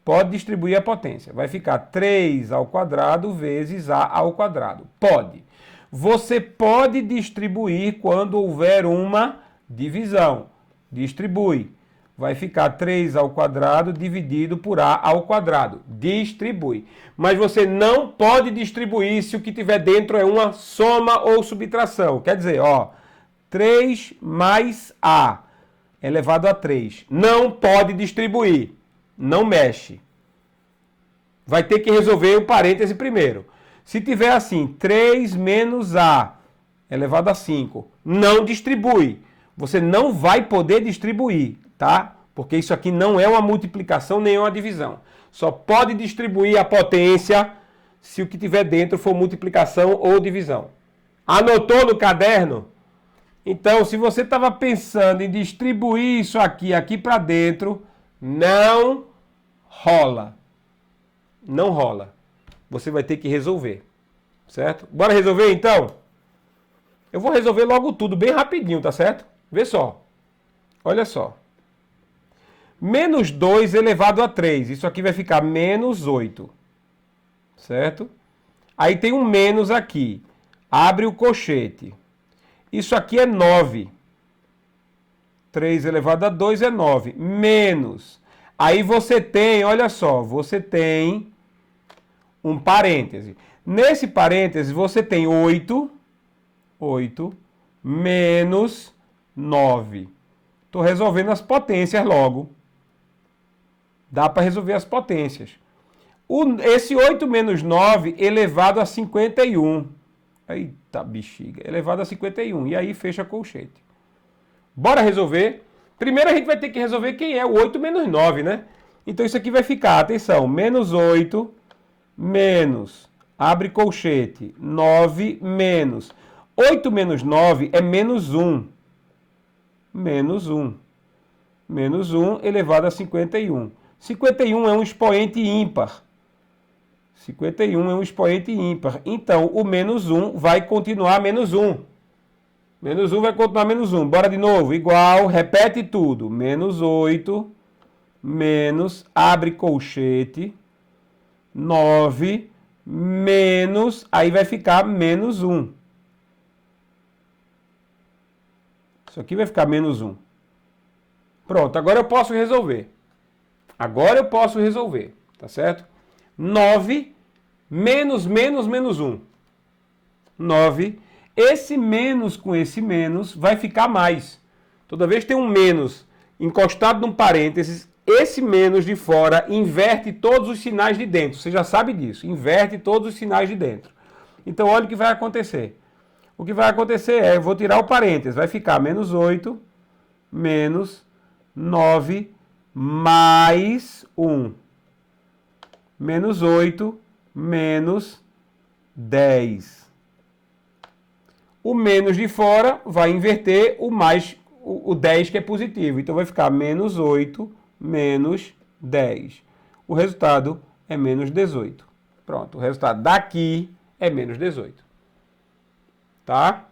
Pode distribuir a potência. Vai ficar 3 ao quadrado vezes a ao quadrado. Pode. Você pode distribuir quando houver uma divisão. Distribui. Vai ficar 3 ao quadrado dividido por a ao quadrado. Distribui. Mas você não pode distribuir se o que tiver dentro é uma soma ou subtração. Quer dizer, 3 mais a elevado a 3. Não pode distribuir. Não mexe. Vai ter que resolver o parêntese primeiro. Se tiver assim, 3 menos a elevado a 5, não distribui. Você não vai poder distribuir, tá? Porque isso aqui não é uma multiplicação nem uma divisão. Só pode distribuir a potência se o que tiver dentro for multiplicação ou divisão. Anotou no caderno? Então, se você estava pensando em distribuir isso aqui para dentro, não rola. Não rola. Você vai ter que resolver. Certo? Bora resolver então? Eu vou resolver logo tudo bem rapidinho, tá certo? Vê só. Olha só. Menos 2 elevado a 3. Isso aqui vai ficar menos 8. Certo? Aí tem um menos aqui. Abre o colchete. Isso aqui é 9. 3 elevado a 2 é 9. Menos. Aí você tem, olha só, você tem um parêntese. Nesse parêntese você tem 8 menos 9. Estou resolvendo as potências logo. Dá para resolver as potências. Esse 8 menos 9 elevado a 51. Eita bexiga. Elevado a 51. E aí fecha colchete. Bora resolver. Primeiro a gente vai ter que resolver quem é o 8 menos 9, né? Então isso aqui vai ficar, atenção, menos 8 menos, abre colchete, 9 menos. 8 menos 9 é menos 1. Menos 1. Menos 1 elevado a 51. 51 é um expoente ímpar. 51 é um expoente ímpar. Então, o menos 1 vai continuar menos 1. Menos 1 vai continuar menos 1. Bora de novo. Igual, repete tudo. Menos 8, menos, abre colchete, 9, menos, aí vai ficar menos 1. Isso aqui vai ficar menos 1. Pronto, agora eu posso resolver. Agora eu posso resolver, tá certo? 9 menos 1. 9. Esse menos com esse menos vai ficar mais. Toda vez que tem um menos encostado num parênteses, esse menos de fora inverte todos os sinais de dentro. Você já sabe disso. Inverte todos os sinais de dentro. Então, olha o que vai acontecer. o que vai acontecer é, eu vou tirar o parênteses, vai ficar menos 8, menos 9, mais 1. Menos 8, menos 10. O menos de fora vai inverter o mais, o 10 que é positivo. Então vai ficar menos 8, menos 10. O resultado é menos 18. Pronto, o resultado daqui é menos 18. Tá?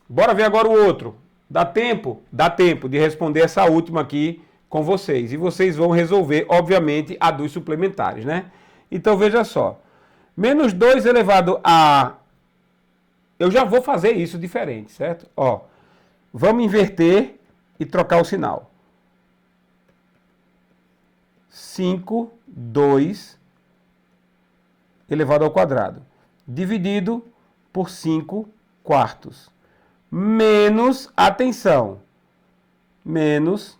Bora ver agora o outro. Dá tempo? Dá tempo de responder essa última aqui com vocês. E vocês vão resolver, obviamente, a dos suplementares, né? Então, veja só. Menos 2 elevado a... Eu já vou fazer isso diferente, certo? Ó, vamos inverter e trocar o sinal. 5, 2 elevado ao quadrado, dividido por 5 quartos. Menos, atenção, menos...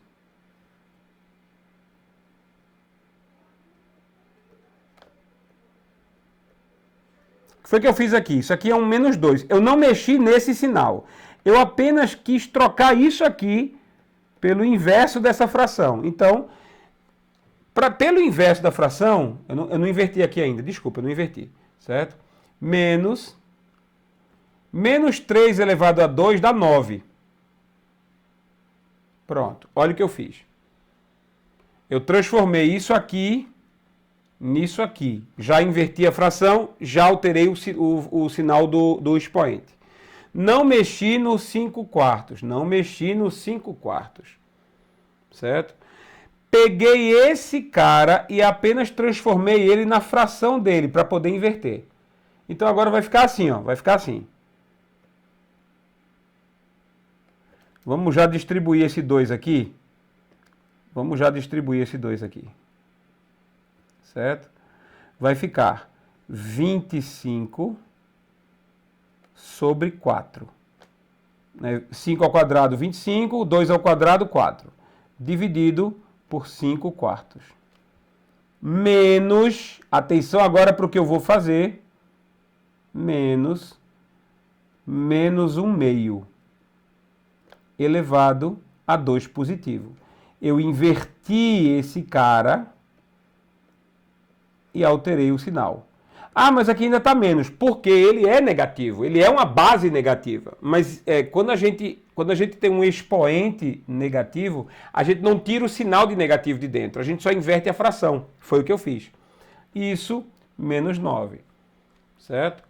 O que foi que eu fiz aqui? Isso aqui é um menos 2. Eu não mexi nesse sinal. Eu apenas quis trocar isso aqui pelo inverso dessa fração. Então, pelo inverso da fração, eu não inverti aqui ainda. Desculpa, eu não inverti. Certo? Menos 3 elevado a 2 dá 9. Pronto. Olha o que eu fiz. Eu transformei isso aqui nisso aqui. Já inverti a fração, já alterei o sinal do expoente. Não mexi no 5 quartos. Não mexi no 5 quartos. Certo? Peguei esse cara e apenas transformei ele na fração dele para poder inverter. Então agora vai ficar assim, ó. Vai ficar assim. Vamos já distribuir esse 2 aqui. Vamos já distribuir esse 2 aqui. Certo? Vai ficar 25 sobre 4. 5 ao quadrado, 25. 2 ao quadrado, 4. Dividido por 5 quartos. Menos, atenção agora para o que eu vou fazer. Menos 1 meio elevado a 2 positivo. Eu inverti esse cara e alterei o sinal. Ah, mas aqui ainda está menos, porque ele é negativo, ele é uma base negativa. Mas quando a gente tem um expoente negativo, a gente não tira o sinal de negativo de dentro, a gente só inverte a fração. Foi o que eu fiz. Isso, menos 9. Certo?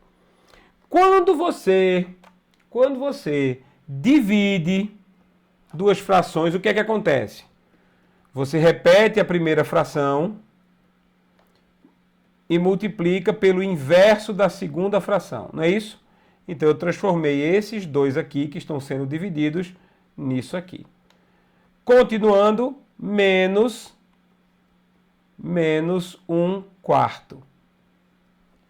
Quando você divide duas frações, o que é que acontece? Você repete a primeira fração e multiplica pelo inverso da segunda fração, não é isso? Então eu transformei esses dois aqui, que estão sendo divididos, nisso aqui. Continuando, menos 1 quarto.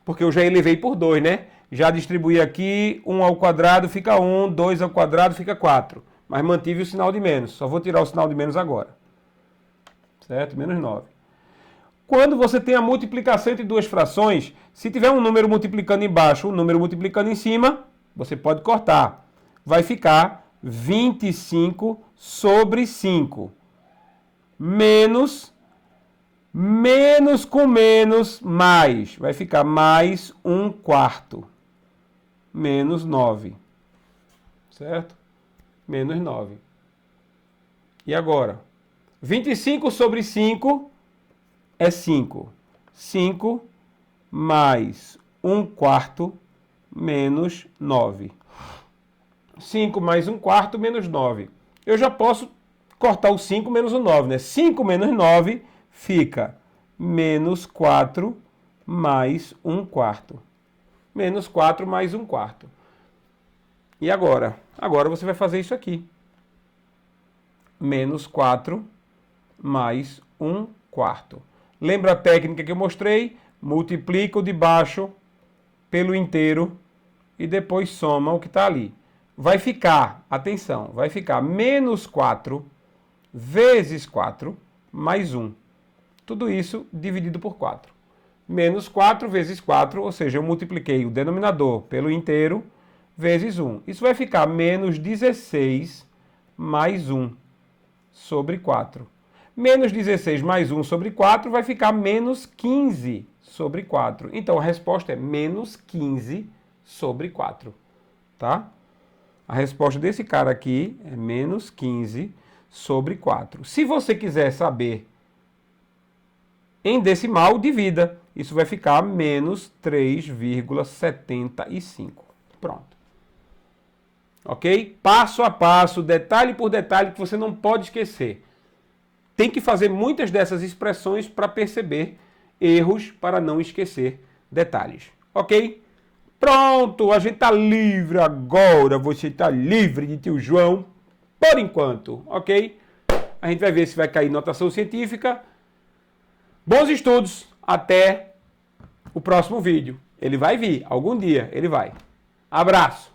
Porque eu já elevei por 2, né? Já distribuí aqui, 1 ao quadrado fica 1, 2 ao quadrado fica 4. Mas mantive o sinal de menos, só vou tirar o sinal de menos agora. Certo? Menos 9. Quando você tem a multiplicação entre duas frações, se tiver um número multiplicando embaixo, um número multiplicando em cima, você pode cortar. Vai ficar 25 sobre 5. Menos com menos, mais. Vai ficar mais 1 quarto. Menos 9. Certo? Menos 9. E agora? 25 sobre 5... é 5. 5 mais 1 quarto menos 9. 5 mais 1 quarto menos 9. Eu já posso cortar o 5 menos o 9, né? 5 menos 9 fica menos 4 mais 1 quarto. Menos 4 mais 1 quarto. E agora? Agora você vai fazer isso aqui. Menos 4 mais 1 quarto. Lembra a técnica que eu mostrei? Multiplica o de baixo pelo inteiro e depois soma o que está ali. Vai ficar, atenção, vai ficar menos 4 vezes 4 mais 1. Tudo isso dividido por 4. Menos 4 vezes 4, ou seja, eu multipliquei o denominador pelo inteiro vezes 1. Isso vai ficar menos 16 mais 1 sobre 4. Menos 16 mais 1 sobre 4 vai ficar menos 15 sobre 4. Então, a resposta é menos 15 sobre 4. Tá? A resposta desse cara aqui é menos 15 sobre 4. Se você quiser saber em decimal, divida. Isso vai ficar menos 3,75. Pronto. Ok? Passo a passo, detalhe por detalhe, que você não pode esquecer. Tem que fazer muitas dessas expressões para perceber erros, para não esquecer detalhes. Ok? Pronto, a gente está livre agora. Você está livre de tio João, por enquanto. Ok? A gente vai ver se vai cair notação científica. Bons estudos. Até o próximo vídeo. Ele vai vir, algum dia ele vai. Abraço.